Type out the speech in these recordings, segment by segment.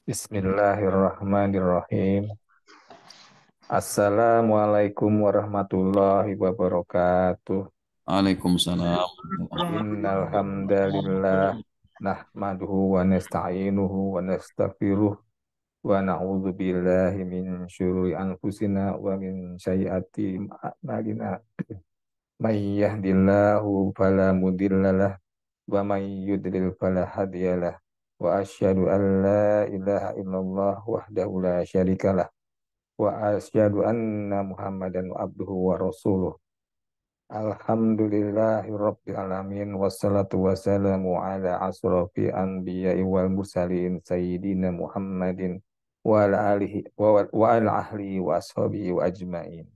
Bismillahirrahmanirrahim. Assalamualaikum warahmatullahi wabarakatuh. Waalaikumsalam. Innal hamdalillah nahmaduhu wa nasta'inuhu wa nastaghfiruh wa na'udzu billahi min syururi anfusina wa min sayyiati a'malina. May yahdihillahu fala mudhillalah wa may yudlil fala hadiyalah. Wa asyhadu an la ilaha illallah wahdahu la syarikalah wa asyhadu anna Muhammadan abduhu wa rasuluh. Alhamdulillahi rabbil alamin wassalatu wassalamu ala asrafi anbiya'i wal mursalin sayyidina Muhammadin wa ala alihi wa ala ahli wa ashabihi wa ajmain.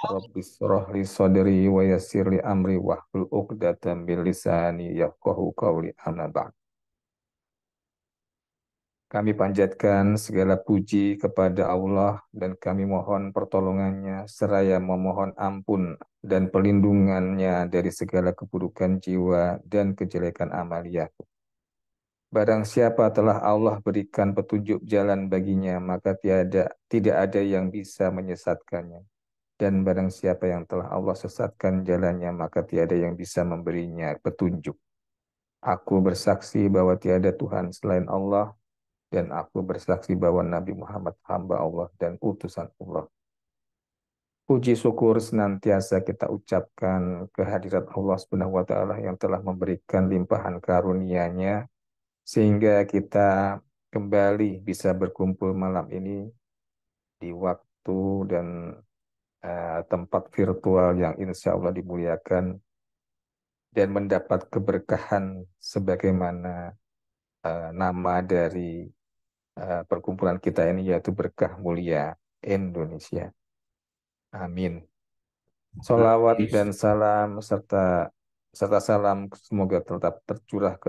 Rabbi shrah li sadri wa yassir li amri wahlul 'uqdatam min lisani yafqahu qawli amma ba'd. Kami panjatkan segala puji kepada Allah dan kami mohon pertolongannya seraya memohon ampun dan perlindungannya dari segala keburukan jiwa dan kejelekan amalia. Barang siapa telah Allah berikan petunjuk jalan baginya, maka tidak ada yang bisa menyesatkannya. Dan barang siapa yang telah Allah sesatkan jalannya, maka tiada yang bisa memberinya petunjuk. Aku bersaksi bahwa tiada Tuhan selain Allah, dan aku bersaksi bahwa Nabi Muhammad hamba Allah dan utusan Allah. Puji syukur senantiasa kita ucapkan kehadirat Allah Subhanahu wa taala yang telah memberikan limpahan karunia-Nya sehingga kita kembali bisa berkumpul malam ini di waktu dan tempat virtual yang insya Allah dimuliakan dan mendapat keberkahan sebagaimana nama dari perkumpulan kita ini yaitu berkah mulia Indonesia. Amin. Salawat dan salam serta serta salam semoga tetap tercurah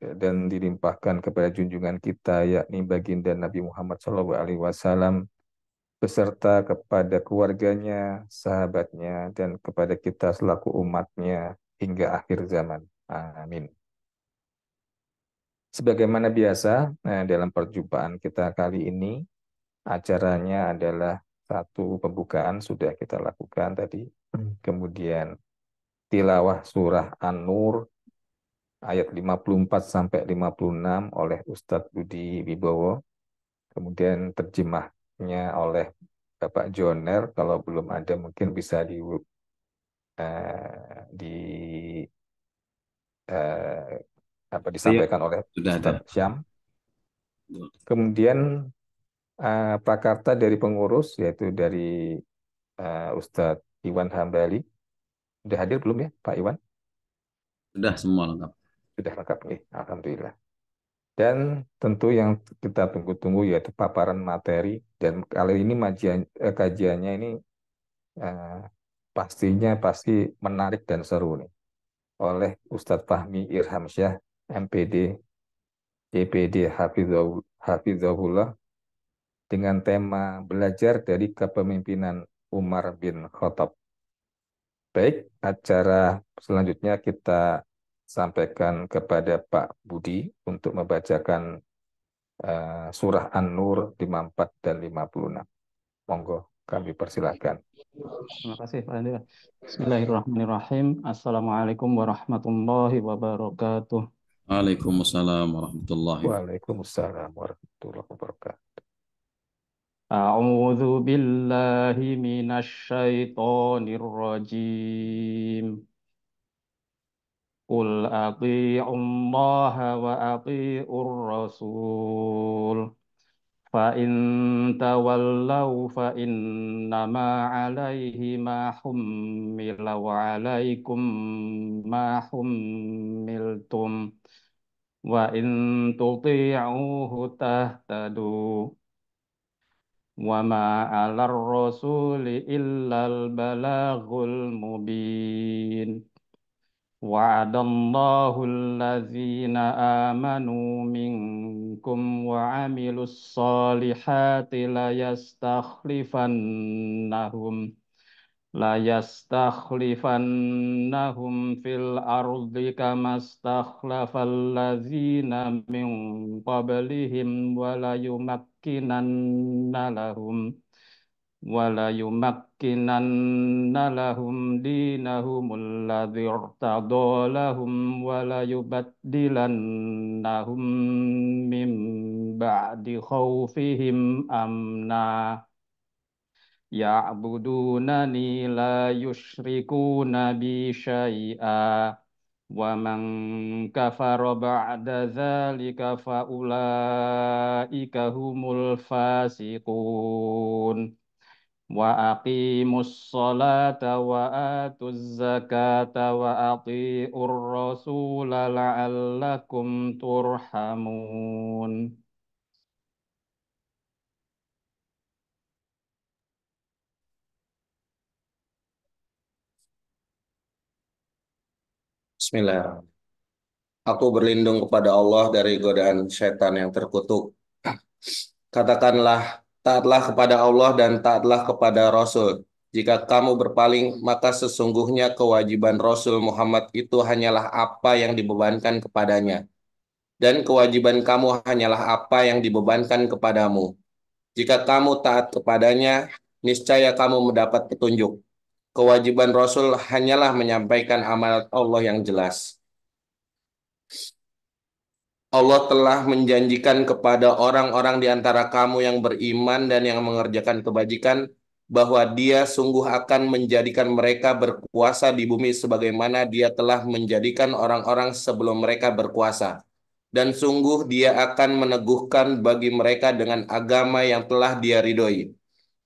dan dilimpahkan kepada junjungan kita yakni baginda Nabi Muhammad SAW beserta kepada keluarganya, sahabatnya, dan kepada kita selaku umatnya hingga akhir zaman. Amin. Sebagaimana biasa, dalam perjumpaan kita kali ini, acaranya adalah satu pembukaan sudah kita lakukan tadi. Kemudian tilawah surah An-Nur ayat 54 sampai 56 oleh Ustadz Budi Wibowo. Kemudian terjemahnya oleh Bapak Joner. Kalau belum ada mungkin bisa di Iya, disampaikan oleh sudah ada. Ustadz Syam. Kemudian prakarta dari pengurus yaitu dari Ustadz Iwan Hambali. Sudah hadir belum ya Pak Iwan? Sudah semua lengkap. Sudah lengkap nih, Alhamdulillah. Dan tentu yang kita tunggu-tunggu yaitu paparan materi dan kali ini kajiannya ini eh, pastinya pasti menarik dan seru nih oleh Ustadz Fahmi Irhamsyah MPD CPD Hafizahullah dengan tema belajar dari kepemimpinan Umar bin Khattab. Baik, acara selanjutnya kita sampaikan kepada Pak Budi untuk membacakan surah An-Nur 54 dan 56. Monggo, kami persilahkan. Terima kasih Pak Andika. Bismillahirrahmanirrahim. Assalamualaikum warahmatullahi wabarakatuh. Waalaikumsalam warahmatullahi wabarakatuh. Waalaikumsalam warahmatullahi wabarakatuh. A'udzu billahi minasyaitonir rajim. Qul athi'ullaha wa athi'ur rasul. فإن تولوا فإنما عليه ما حمل وعليكم ما حملتم وإن تطيعوه تهتدوا وما على الرسول إلا البلاغ المبين وعد الله الذين آمنوا منكم وعملوا الصالحات ليستخلفنهم ليستخلفنهم في الأرض كما استخلف الذين من قبلهم وليمكنن لهم دينهم الذي ارتضى لهم وليبدلنهم من بعد خوفهم أمنا يعبدونني لا يشركون بي شيئا ومن كفر بعد ذلك فأولئك هم الفاسقون وأقيموا الصلاة وآتوا الزكاة وأطيعوا الرسول لعلكم ترحمون. Bismillahirrahmanirrahim. Aku berlindung kepada Allah dari godaan setan yang terkutuk. Katakanlah, taatlah kepada Allah dan taatlah kepada Rasul. Jika kamu berpaling, maka sesungguhnya kewajiban Rasul Muhammad itu hanyalah apa yang dibebankan kepadanya. Dan kewajiban kamu hanyalah apa yang dibebankan kepadamu. Jika kamu taat kepadanya, niscaya kamu mendapat petunjuk. Kewajiban Rasul hanyalah menyampaikan amanat Allah yang jelas. Allah telah menjanjikan kepada orang-orang di antara kamu yang beriman dan yang mengerjakan kebajikan bahwa Dia sungguh akan menjadikan mereka berkuasa di bumi sebagaimana Dia telah menjadikan orang-orang sebelum mereka berkuasa. Dan sungguh Dia akan meneguhkan bagi mereka dengan agama yang telah Dia ridhoi.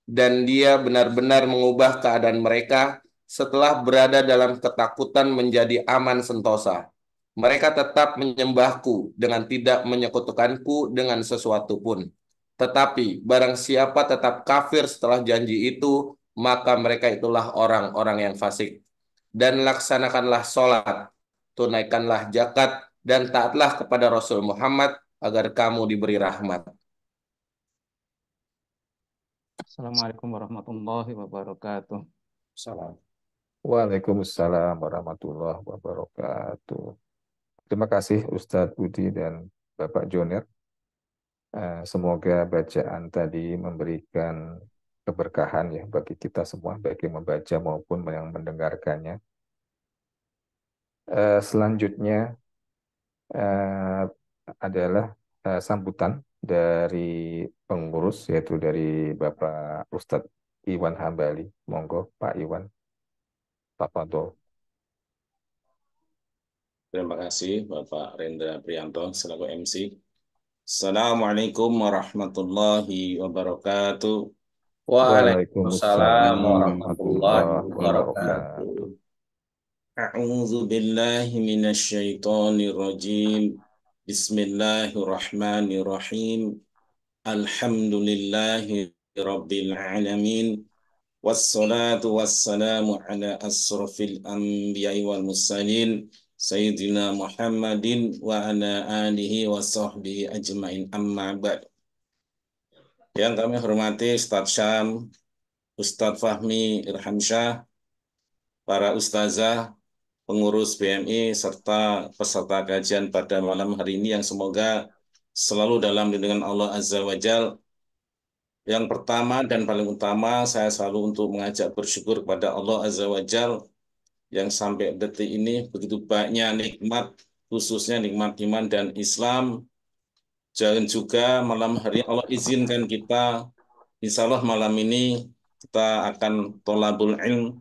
Dan Dia benar-benar mengubah keadaan mereka setelah berada dalam ketakutan menjadi aman sentosa. Mereka tetap menyembahku dengan tidak menyekutukanku dengan sesuatu pun. Tetapi barang siapa tetap kafir setelah janji itu, maka mereka itulah orang-orang yang fasik. Dan laksanakanlah sholat, tunaikanlah zakat, dan taatlah kepada Rasul Muhammad agar kamu diberi rahmat. Assalamualaikum warahmatullahi wabarakatuh. Salam. Waalaikumsalam warahmatullahi wabarakatuh. Terima kasih Ustadz Budi dan Bapak Joner. Semoga bacaan tadi memberikan keberkahan ya bagi kita semua, baik yang membaca maupun yang mendengarkannya. Selanjutnya adalah sambutan dari pengurus, yaitu dari Bapak Ustadz Iwan Hambali. Monggo Pak Iwan, Tafadhol. Terima kasih Bapak Rendra Prianto selaku MC. Assalamualaikum warahmatullahi wabarakatuh. Waalaikumsalam warahmatullahi warahmatullahi wabarakatuh. wabarakatuh. A'udzu billahi minasyaitonir rajim. Bismillahirrahmanirrahim. Alhamdulillahi rabbil alamin. Wassalatu wassalamu ala asrafil anbiya'i wal mursalin Sayyidina Muhammadin wa ala alihi wa sahbihi ajmain amma ba'd. Yang kami hormati Ustadz Syam, Ustadz Fahmi Irhamsyah, para ustazah, pengurus BMI, serta peserta kajian pada malam hari ini yang semoga selalu dalam lindungan Allah Azza wa Jal. Yang pertama dan paling utama, saya selalu untuk mengajak bersyukur kepada Allah Azza wa Jal yang sampai detik ini begitu banyak nikmat, khususnya nikmat iman dan Islam. Jangan juga malam hari Allah izinkan kita, insya Allah malam ini kita akan tolabul ilm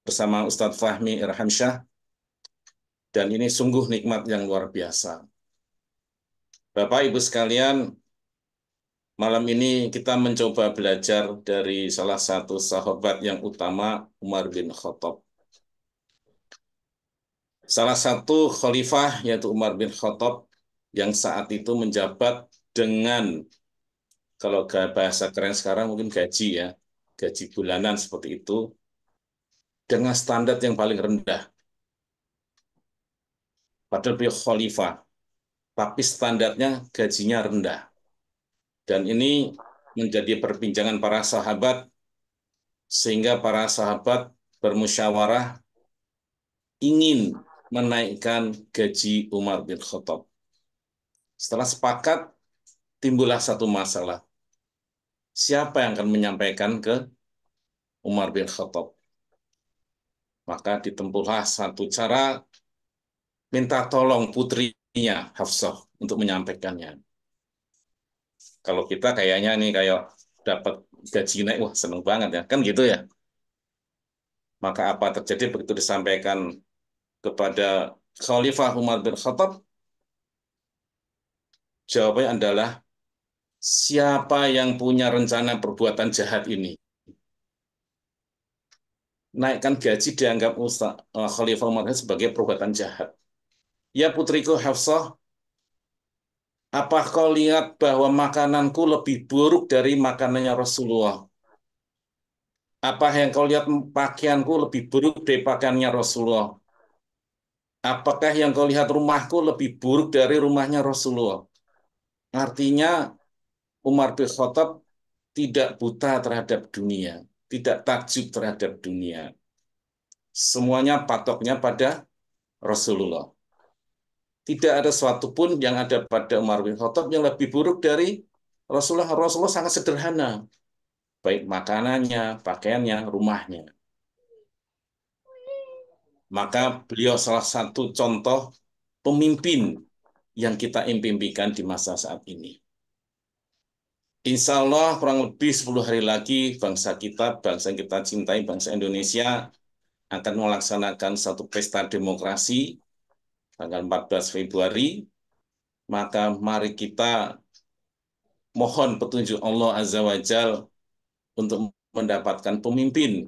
bersama Ustadz Fahmi Irhamsyah. Dan ini sungguh nikmat yang luar biasa. Bapak Ibu sekalian, malam ini kita mencoba belajar dari salah satu sahabat yang utama, Umar bin Khattab. Salah satu khalifah yaitu Umar bin Khattab yang saat itu menjabat dengan, kalau bahasa keren sekarang mungkin gaji ya, gaji bulanan seperti itu, dengan standar yang paling rendah. Padahal beliau khalifah, tapi standarnya gajinya rendah. Dan ini menjadi perbincangan para sahabat sehingga para sahabat bermusyawarah ingin menaikkan gaji Umar bin Khattab. Setelah sepakat, timbullah satu masalah. Siapa yang akan menyampaikan ke Umar bin Khattab? Maka ditempuhlah satu cara, minta tolong putrinya Hafsah untuk menyampaikannya. Kalau kita kayaknya nih kayak dapat gaji naik, wah seneng banget ya, kan gitu ya. Maka apa terjadi begitu disampaikan kepada Khalifah Umar bin Khattab? Jawabannya adalah, siapa yang punya rencana perbuatan jahat ini? Naikkan gaji dianggap Khalifah Umar sebagai perbuatan jahat. Ya putriku Hafsah, apa kau lihat bahwa makananku lebih buruk dari makanannya Rasulullah? Apa yang kau lihat pakaianku lebih buruk dari pakaiannya Rasulullah? Apakah yang kau lihat rumahku lebih buruk dari rumahnya Rasulullah? Artinya Umar bin Khattab tidak buta terhadap dunia, tidak takjub terhadap dunia. Semuanya patoknya pada Rasulullah. Tidak ada sesuatu pun yang ada pada Umar bin Khattab yang lebih buruk dari Rasulullah. Rasulullah sangat sederhana, baik makanannya, pakaiannya, rumahnya. Maka beliau salah satu contoh pemimpin yang kita impikan di masa saat ini. Insya Allah kurang lebih 10 hari lagi bangsa kita, bangsa yang kita cintai, bangsa Indonesia akan melaksanakan satu pesta demokrasi tanggal 14 Februari. Maka mari kita mohon petunjuk Allah Azza wa Jal untuk mendapatkan pemimpin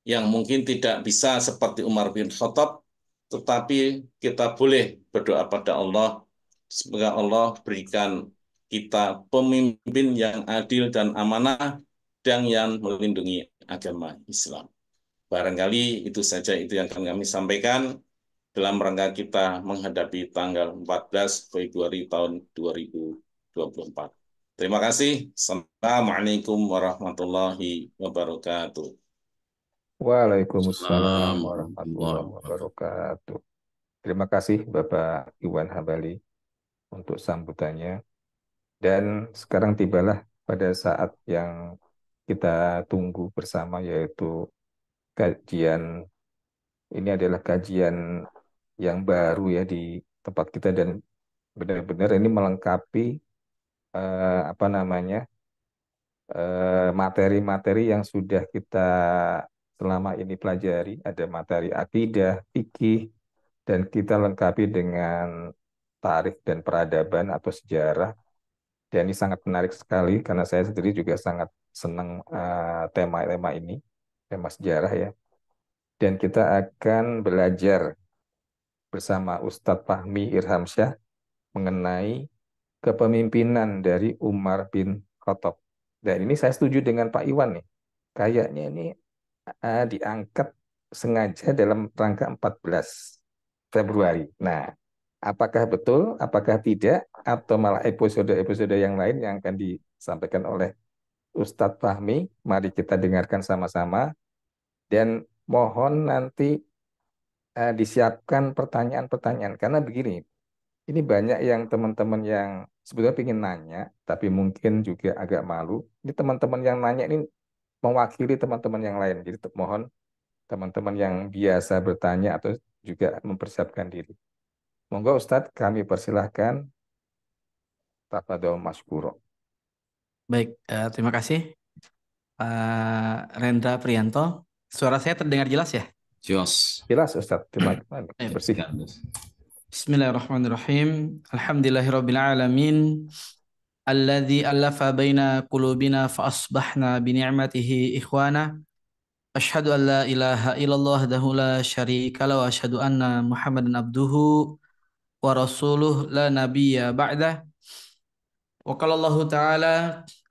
yang mungkin tidak bisa seperti Umar bin Khattab, tetapi kita boleh berdoa pada Allah, semoga Allah berikan kita pemimpin yang adil dan amanah dan yang melindungi agama Islam. Barangkali itu saja itu yang akan kami sampaikan dalam rangka kita menghadapi tanggal 14 Februari tahun 2024. Terima kasih. Assalamualaikum warahmatullahi wabarakatuh. Waalaikumsalam warahmatullahi wabarakatuh. Terima kasih Bapak Iwan Hambali untuk sambutannya. Dan sekarang tibalah pada saat yang kita tunggu bersama, yaitu kajian. Ini adalah kajian yang baru ya di tempat kita, dan benar-benar ini melengkapi materi-materi yang sudah kita selama ini pelajari. Ada materi akidah, fikih, dan kita lengkapi dengan tarikh dan peradaban atau sejarah. Dan ini sangat menarik sekali karena saya sendiri juga sangat senang tema-tema ini, tema sejarah ya. Dan kita akan belajar bersama Ustadz Fahmi Irhamsyah mengenai kepemimpinan dari Umar bin Khattab. Dan ini saya setuju dengan Pak Iwan nih. Kayaknya ini diangkat sengaja dalam rangka 14 Februari. Nah, apakah betul, apakah tidak, atau malah episode-episode yang lain yang akan disampaikan oleh Ustadz Fahmi? Mari kita dengarkan sama-sama. Dan mohon nanti disiapkan pertanyaan-pertanyaan. Karena begini, ini banyak yang teman-teman yang sebetulnya ingin nanya, tapi mungkin juga agak malu. Ini teman-teman yang nanya ini mewakili teman-teman yang lain. Jadi mohon teman-teman yang biasa bertanya atau juga mempersiapkan diri. Monggo Ustadz, kami persilahkan. Tafadhol masykuro. Baik, terima kasih Rendra Prianto. Suara saya terdengar jelas ya? Jelas. Jelas Ustadz, terima kasih. Bersih. Bismillahirrahmanirrahim. Alhamdulillahirabbil alamin. Alladzi allafa baina qulubina fa asbahna bi ni'matihi ikhwana. Asyhadu an la ilaha illallah wahdahu la syarika lahu wa asyhadu anna Muhammadan abduhu wa rasuluh la nabiyya ba'dah. Wa qala Allah ta'ala,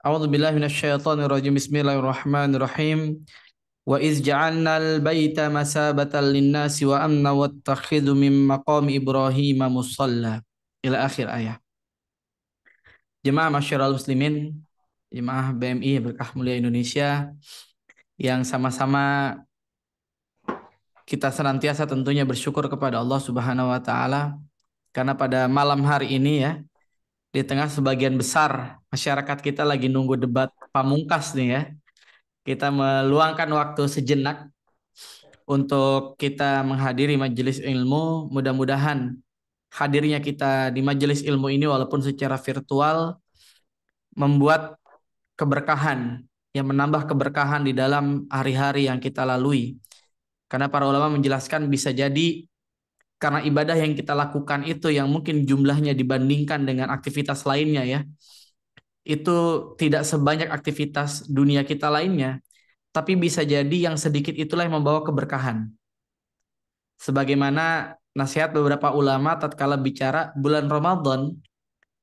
a'udzu billahi minasyaitonir rajim. Bismillahirrahmanirrahim. Wa iz ja'alnal baita masabatan lin-nasi wa amna wattakhidhu min maqami Ibrahim musalla. Ila akhir ayat. Jemaah masyarakat muslimin, jemaah BMI Berkah Mulia Indonesia yang sama-sama kita senantiasa tentunya bersyukur kepada Allah Subhanahu wa taala karena pada malam hari ini ya, di tengah sebagian besar masyarakat kita lagi nunggu debat pamungkas nih ya. Kita meluangkan waktu sejenak untuk kita menghadiri majelis ilmu. Mudah-mudahan hadirnya kita di majelis ilmu ini walaupun secara virtual membuat keberkahan, yang menambah keberkahan di dalam hari-hari yang kita lalui. Karena para ulama menjelaskan bisa jadi karena ibadah yang kita lakukan itu yang mungkin jumlahnya dibandingkan dengan aktivitas lainnya ya, itu tidak sebanyak aktivitas dunia kita lainnya, tapi bisa jadi yang sedikit itulah yang membawa keberkahan. Sebagaimana nasihat beberapa ulama tatkala bicara bulan Ramadan,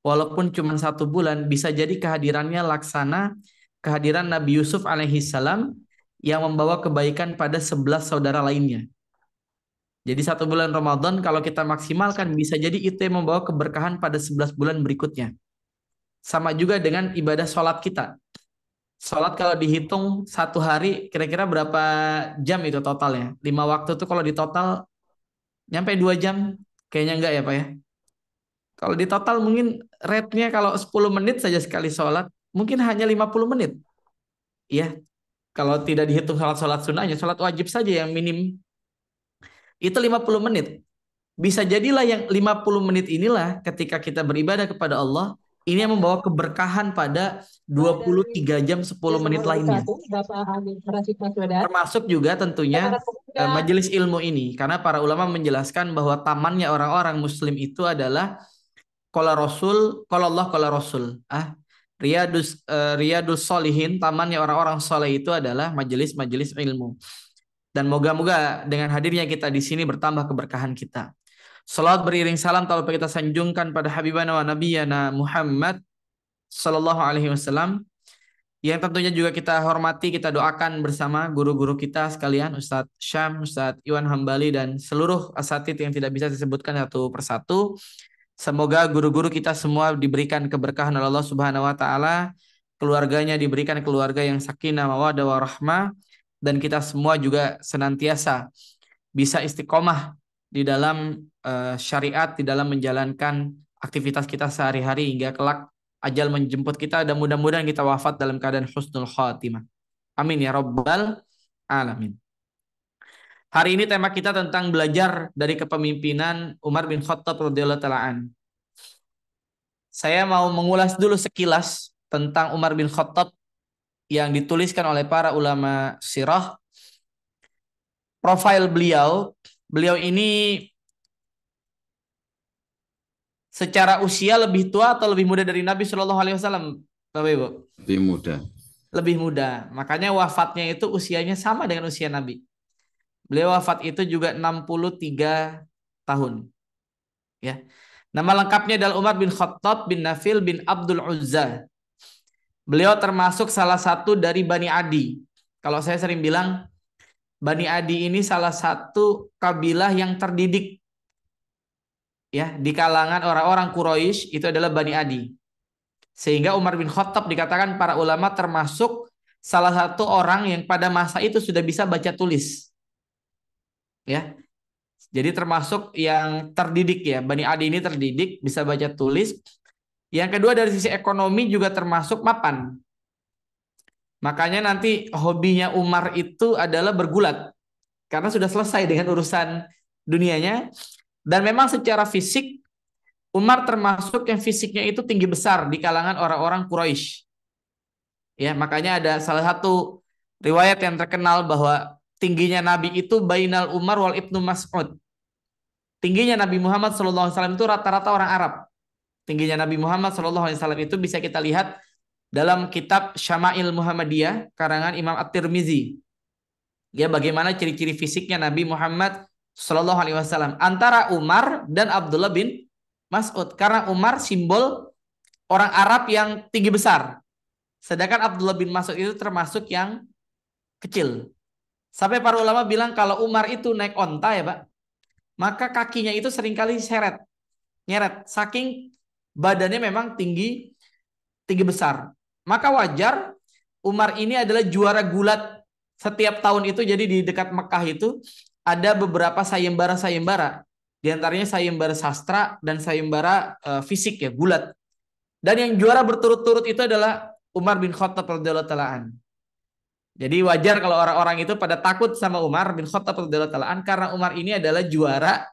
walaupun cuma 1 bulan, bisa jadi kehadirannya laksana kehadiran Nabi Yusuf alaihissalam yang membawa kebaikan pada 11 saudara lainnya. Jadi 1 bulan Ramadan kalau kita maksimalkan bisa jadi itu yang membawa keberkahan pada 11 bulan berikutnya. Sama juga dengan ibadah sholat kita. Sholat kalau dihitung 1 hari kira-kira berapa jam itu totalnya? 5 waktu itu kalau di total nyampe 2 jam? Kayaknya enggak ya Pak ya? Kalau di total mungkin rate-nya kalau 10 menit saja sekali sholat, mungkin hanya 50 menit. Ya, kalau tidak dihitung sholat-sholat sunnahnya, sholat wajib saja yang minim itu 50 menit. Bisa jadilah yang 50 menit inilah ketika kita beribadah kepada Allah, ini yang membawa keberkahan pada 23 jam 10 menit lainnya. Termasuk juga tentunya majelis ilmu ini. Karena para ulama menjelaskan bahwa tamannya orang-orang muslim itu adalah qala Rasul, qala Allah, qala Rasul. Riyadus Solihin, tamannya orang-orang soleh itu adalah majelis-majelis ilmu. Dan moga-moga dengan hadirnya kita di sini bertambah keberkahan kita. Salawat beriring salam telah kita sanjungkan pada Habibana wa Nabiyana Muhammad sallallahu alaihi wasallam, yang tentunya juga kita hormati, kita doakan bersama guru-guru kita sekalian, Ustadz Syam, Ustadz Iwan Hambali, dan seluruh asatidz yang tidak bisa disebutkan satu persatu. Semoga guru-guru kita semua diberikan keberkahan oleh Allah Subhanahu wa taala, keluarganya diberikan keluarga yang sakinah mawaddah warahmah, dan kita semua juga senantiasa bisa istiqomah di dalam syariat, di dalam menjalankan aktivitas kita sehari-hari hingga kelak ajal menjemput kita, dan mudah-mudahan kita wafat dalam keadaan husnul khatimah. Amin ya rabbal alamin. Hari ini tema kita tentang belajar dari kepemimpinan Umar bin Khattab radhiyallahu taala an. Saya mau mengulas dulu sekilas tentang Umar bin Khattab yang dituliskan oleh para ulama sirah. Profil beliau ini secara usia lebih tua atau lebih muda dari Nabi Shallallahu Alaihi Wasallam, Bapak Ibu? Lebih muda. Lebih muda. Makanya wafatnya itu usianya sama dengan usia Nabi. Beliau wafat itu juga 63 tahun. Ya. Nama lengkapnya adalah Umar bin Khattab bin Nafil bin Abdul Uzza. Beliau termasuk salah satu dari Bani Adi. Kalau saya sering bilang, Bani Adi ini salah satu kabilah yang terdidik ya di kalangan orang-orang Quraisy, itu adalah Bani Adi. Sehingga Umar bin Khattab dikatakan para ulama termasuk salah satu orang yang pada masa itu sudah bisa baca tulis. Ya. Jadi termasuk yang terdidik ya. Bani Adi ini terdidik, bisa baca tulis. Yang kedua dari sisi ekonomi juga termasuk mapan. Makanya nanti hobinya Umar itu adalah bergulat. Karena sudah selesai dengan urusan dunianya. Dan memang secara fisik, Umar termasuk yang fisiknya itu tinggi besar di kalangan orang-orang Quraisy. Ya, makanya ada salah satu riwayat yang terkenal bahwa tingginya Nabi itu bainal Umar wal Ibnu Mas'ud. Tingginya Nabi Muhammad SAW itu rata-rata orang Arab. Tingginya Nabi Muhammad SAW itu bisa kita lihat dalam kitab Syama'il Muhammadiyah karangan Imam At-Tirmizi. Ya, bagaimana ciri-ciri fisiknya Nabi Muhammad SAW antara Umar dan Abdullah bin Mas'ud. Karena Umar simbol orang Arab yang tinggi besar, sedangkan Abdullah bin Mas'ud itu termasuk yang kecil. Sampai para ulama bilang kalau Umar itu naik onta ya Pak, maka kakinya itu seringkali nyeret, saking badannya memang tinggi besar. Maka wajar Umar ini adalah juara gulat Setiap tahun itu jadi di dekat Mekah itu ada beberapa sayembara-sayembara. Di antaranya sayembara sastra dan sayembara fisik ya, gulat. Dan yang juara berturut-turut itu adalah Umar bin Khattab radhiyallahu taala an. Jadi wajar kalau orang-orang itu pada takut sama Umar bin Khattab radhiyallahu taala an karena Umar ini adalah juara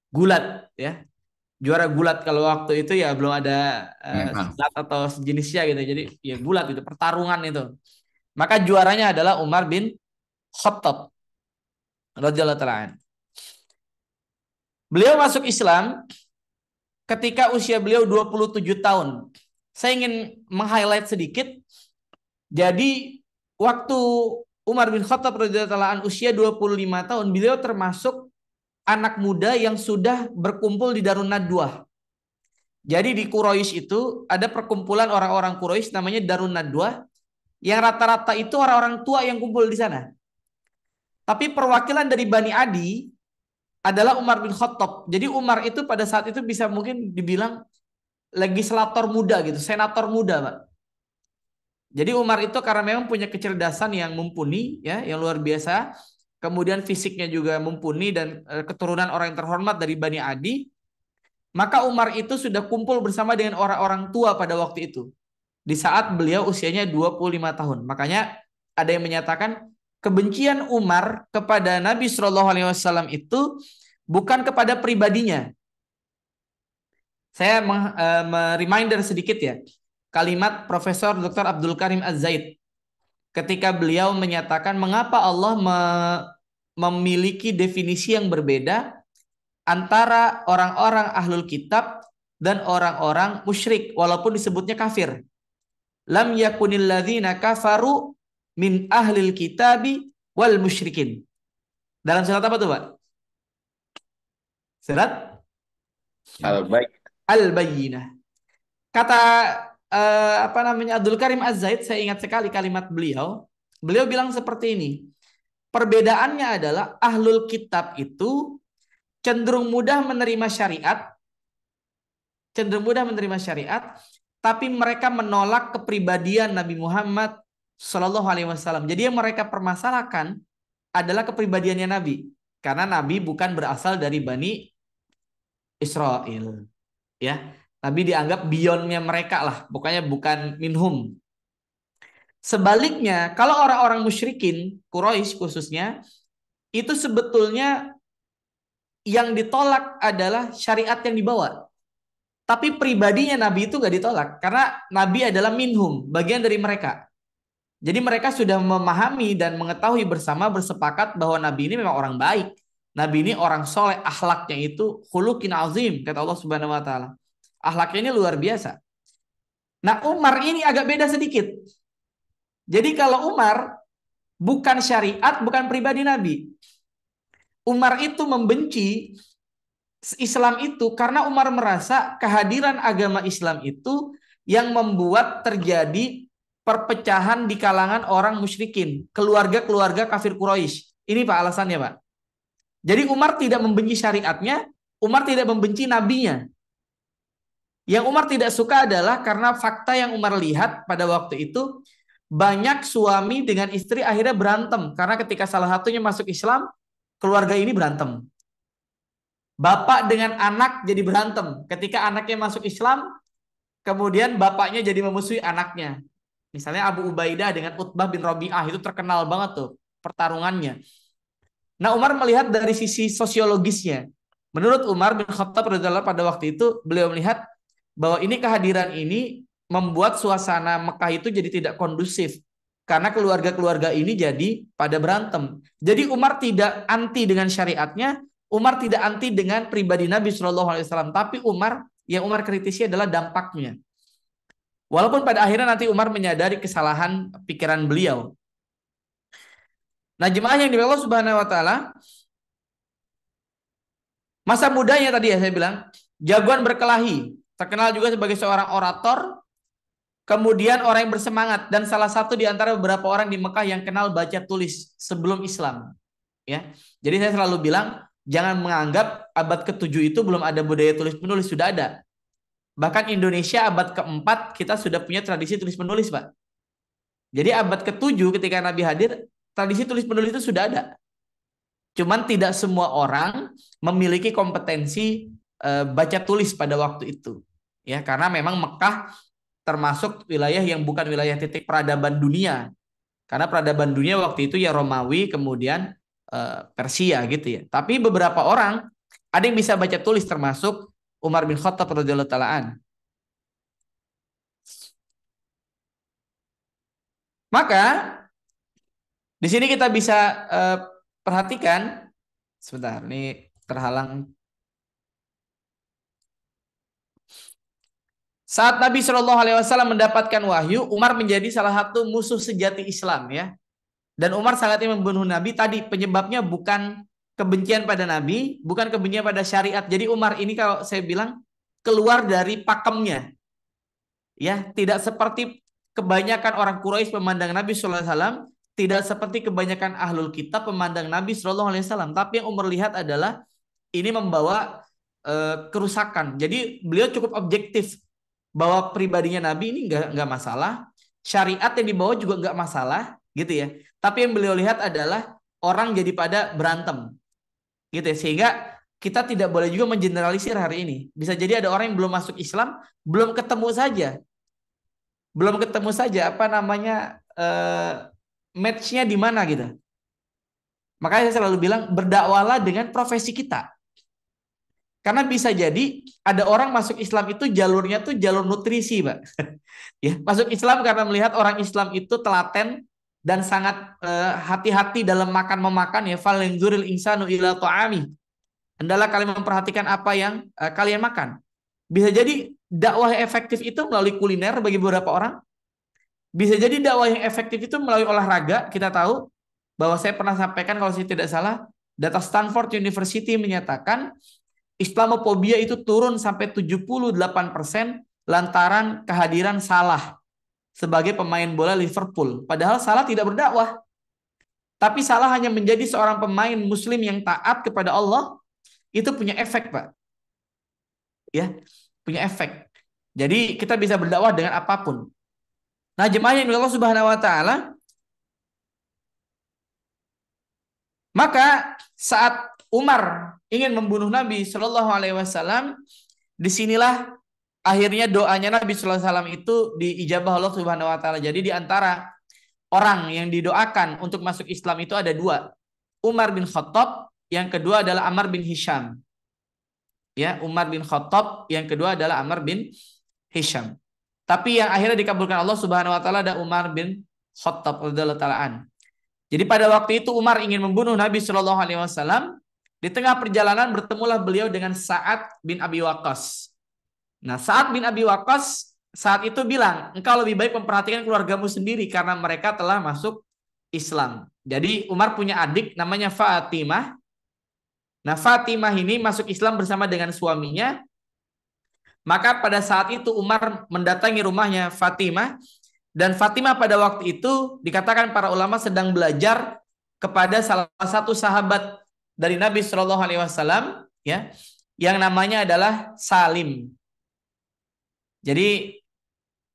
gulat ya. Juara gulat kalau waktu itu ya belum ada silat atau sejenisnya gitu. Jadi ya gulat itu pertarungan itu. Maka juaranya adalah Umar bin Khattab radhiyallahu taala an. Beliau masuk Islam ketika usia beliau 27 tahun. Saya ingin meng-highlight sedikit. Jadi waktu Umar bin Khattab radhiyallahu anhu usia 25 tahun, beliau termasuk anak muda yang sudah berkumpul di Darun Nadwah. Jadi di Quraisy itu ada perkumpulan orang-orang Quraisy namanya Darun Nadwah yang rata-rata itu orang-orang tua yang kumpul di sana. Tapi perwakilan dari Bani Adi adalah Umar bin Khattab. Jadi Umar itu pada saat itu bisa mungkin dibilang legislator muda gitu, senator muda, Pak. Jadi Umar itu karena memang punya kecerdasan yang mumpuni ya, yang luar biasa. Kemudian fisiknya juga mumpuni dan keturunan orang yang terhormat dari Bani Adi. Maka Umar itu sudah kumpul bersama dengan orang-orang tua pada waktu itu. Di saat beliau usianya 25 tahun. Makanya ada yang menyatakan kebencian Umar kepada Nabi SAW itu bukan kepada pribadinya. Saya reminder sedikit ya. Kalimat Profesor Dr. Abdul Karim Az-Zaid. Ketika beliau menyatakan mengapa Allah memiliki definisi yang berbeda antara orang-orang ahlul kitab dan orang-orang musyrik. Walaupun disebutnya kafir. Lam yakunil ladzina kafaru min ahlil kitabi wal musyrikin. Dalam surat apa tuh, Pak? Surat Al-Bayyinah. Kata Abdul Karim Az-Zaid, saya ingat sekali kalimat beliau. Beliau bilang seperti ini. Perbedaannya adalah ahlul kitab itu cenderung mudah menerima syariat, tapi mereka menolak kepribadian Nabi Muhammad Shallallahu Alaihi Wasallam. Jadi yang mereka permasalahkan adalah kepribadiannya Nabi, karena Nabi bukan berasal dari Bani Israel, ya. Nabi dianggap beyondnya mereka lah, pokoknya bukan minhum. Sebaliknya, kalau orang-orang musyrikin Quraisy khususnya, itu sebetulnya yang ditolak adalah syariat yang dibawa. Tapi pribadinya Nabi itu nggak ditolak, karena Nabi adalah minhum, bagian dari mereka. Jadi mereka sudah memahami dan mengetahui bersama, bersepakat bahwa Nabi ini memang orang baik. Nabi ini orang soleh, akhlaknya itu khuluqin azim, kata Allah Subhanahu Wa Taala. Akhlaknya ini luar biasa. Nah Umar ini agak beda sedikit. Jadi kalau Umar bukan syariat, bukan pribadi Nabi. Umar itu membenci Islam itu karena Umar merasa kehadiran agama Islam itu yang membuat terjadi perpecahan di kalangan orang musyrikin, keluarga-keluarga kafir Quraisy. Ini Pak alasannya, Pak. Jadi Umar tidak membenci syariatnya, Umar tidak membenci nabinya. Yang Umar tidak suka adalah karena fakta yang Umar lihat pada waktu itu, banyak suami dengan istri akhirnya berantem karena ketika salah satunya masuk Islam, keluarga ini berantem. Bapak dengan anak jadi berantem. Ketika anaknya masuk Islam, kemudian bapaknya jadi memusuhi anaknya. Misalnya Abu Ubaidah dengan Utbah bin Rabi'ah, itu terkenal banget tuh pertarungannya. Nah Umar melihat dari sisi sosiologisnya. Menurut Umar bin Khattab radhiyallahu pada waktu itu, beliau melihat bahwa ini kehadiran ini membuat suasana Mekah itu jadi tidak kondusif. Karena keluarga-keluarga ini jadi pada berantem. Jadi Umar tidak anti dengan syariatnya, Umar tidak anti dengan pribadi Nabi SAW. Tapi yang Umar kritisi adalah dampaknya. Walaupun pada akhirnya nanti Umar menyadari kesalahan pikiran beliau. Nah jemaah yang dimuliakan Allah Subhanahu Wa Taala, masa mudanya tadi ya saya bilang, jagoan berkelahi. Terkenal juga sebagai seorang orator, kemudian orang yang bersemangat, dan salah satu di antara beberapa orang di Mekah yang kenal baca tulis sebelum Islam. Ya, jadi saya selalu bilang jangan menganggap abad ke-7 itu belum ada budaya tulis menulis, sudah ada. Bahkan Indonesia abad ke-4 kita sudah punya tradisi tulis menulis, Pak. Jadi abad ke-7 ketika Nabi hadir, tradisi tulis menulis itu sudah ada. Cuman tidak semua orang memiliki kompetensi baca tulis pada waktu itu. Ya, karena memang Mekah termasuk wilayah yang bukan wilayah titik peradaban dunia. Karena peradaban dunia waktu itu ya Romawi, kemudian Persia gitu ya. Tapi beberapa orang ada yang bisa baca tulis termasuk Umar bin Khattab radhiyallahu taala an. Maka di sini kita bisa perhatikan, sebentar, ini terhalang. Saat Nabi Shallallahu Alaihi Wasallam mendapatkan wahyu, Umar menjadi salah satu musuh sejati Islam ya. Dan Umar sangat ingin membunuh Nabi. Tadi penyebabnya bukan kebencian pada Nabi, bukan kebencian pada syariat. Jadi Umar ini kalau saya bilang keluar dari pakemnya, ya, tidak seperti kebanyakan orang Quraisy memandang Nabi Shallallahu Alaihi Wasallam, tidak seperti kebanyakan ahlul kitab memandang Nabi Shallallahu Alaihi Wasallam. Tapi yang Umar lihat adalah ini membawa kerusakan. Jadi beliau cukup objektif bahwa pribadinya Nabi ini nggak masalah, syariat yang dibawa juga nggak masalah, gitu ya. Tapi yang beliau lihat adalah orang jadi pada berantem, gitu ya. Sehingga kita tidak boleh juga mengeneralisir hari ini. Bisa jadi ada orang yang belum masuk Islam, belum ketemu saja apa namanya matchnya di mana gitu. Makanya saya selalu bilang berdakwalah dengan profesi kita. Karena bisa jadi ada orang masuk Islam itu jalurnya tuh jalur nutrisi, Pak. Ya, masuk Islam karena melihat orang Islam itu telaten dan sangat hati-hati dalam makan-memakan ya. Fal yanzuril insanu ila ta'ami. Hendaklah kalian memperhatikan apa yang kalian makan. Bisa jadi dakwah yang efektif itu melalui kuliner bagi beberapa orang. Bisa jadi dakwah yang efektif itu melalui olahraga. Kita tahu bahwa saya pernah sampaikan kalau saya tidak salah, data Stanford University menyatakan Islamophobia itu turun sampai 78% lantaran kehadiran Salah sebagai pemain bola Liverpool. Padahal Salah tidak berdakwah. Tapi Salah hanya menjadi seorang pemain muslim yang taat kepada Allah. Itu punya efek, Pak. Ya, punya efek. Jadi kita bisa berdakwah dengan apapun. Nah, jemaah yang Allah Subhanahu wa taala, maka saat Umar ingin membunuh Nabi Shallallahu Alaihi Wasallam, disinilah akhirnya doanya Nabi Shallallahu Alaihi Wasallam itu diijabah Allah Subhanahu Wa Taala. Jadi di antara orang yang didoakan untuk masuk Islam itu ada dua, Umar bin Khattab, yang kedua adalah Ammar bin Hisham. Ya, Umar bin Khattab, yang kedua adalah Ammar bin Hisham. Tapi yang akhirnya dikabulkan Allah Subhanahu Wa Taala ada Umar bin Khattab radhiyallahu taala. Jadi pada waktu itu Umar ingin membunuh Nabi Shallallahu Alaihi Wasallam. Di tengah perjalanan bertemulah beliau dengan Sa'ad bin Abi Waqqas. Nah, Sa'ad bin Abi Waqqas saat itu bilang, engkau lebih baik memperhatikan keluargamu sendiri karena mereka telah masuk Islam. Jadi Umar punya adik namanya Fatimah. Nah, Fatimah ini masuk Islam bersama dengan suaminya. Maka pada saat itu Umar mendatangi rumahnya Fatimah. Dan Fatimah pada waktu itu dikatakan para ulama sedang belajar kepada salah satu sahabat dari Nabi Shallallahu Alaihi Wasallam, ya, yang namanya adalah Salim. Jadi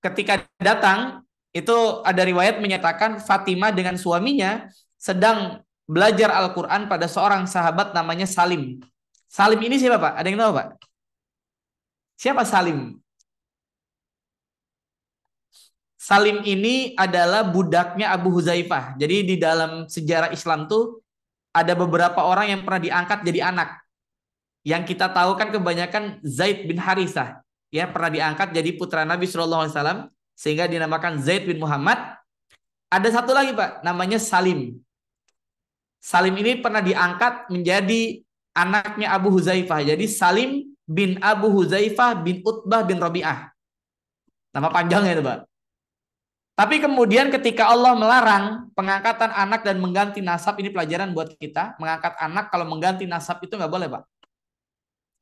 ketika datang itu ada riwayat menyatakan Fatimah dengan suaminya sedang belajar Al-Quran pada seorang sahabat namanya Salim. Salim ini siapa, Pak? Ada yang tahu, Pak? Siapa Salim? Salim ini adalah budaknya Abu Huzaifah. Jadi di dalam sejarah Islam tuh ada beberapa orang yang pernah diangkat jadi anak. Yang kita tahu kan kebanyakan Zaid bin Harithah, ya, pernah diangkat jadi putra Nabi Shallallahu Alaihi Wasallam sehingga dinamakan Zaid bin Muhammad. Ada satu lagi, Pak, namanya Salim. Salim ini pernah diangkat menjadi anaknya Abu Huzaifah. Jadi Salim bin Abu Huzaifah bin Utbah bin Rabi'ah. Nama panjangnya itu, Pak. Tapi kemudian ketika Allah melarang pengangkatan anak dan mengganti nasab, ini pelajaran buat kita. Mengangkat anak kalau mengganti nasab itu nggak boleh, Pak.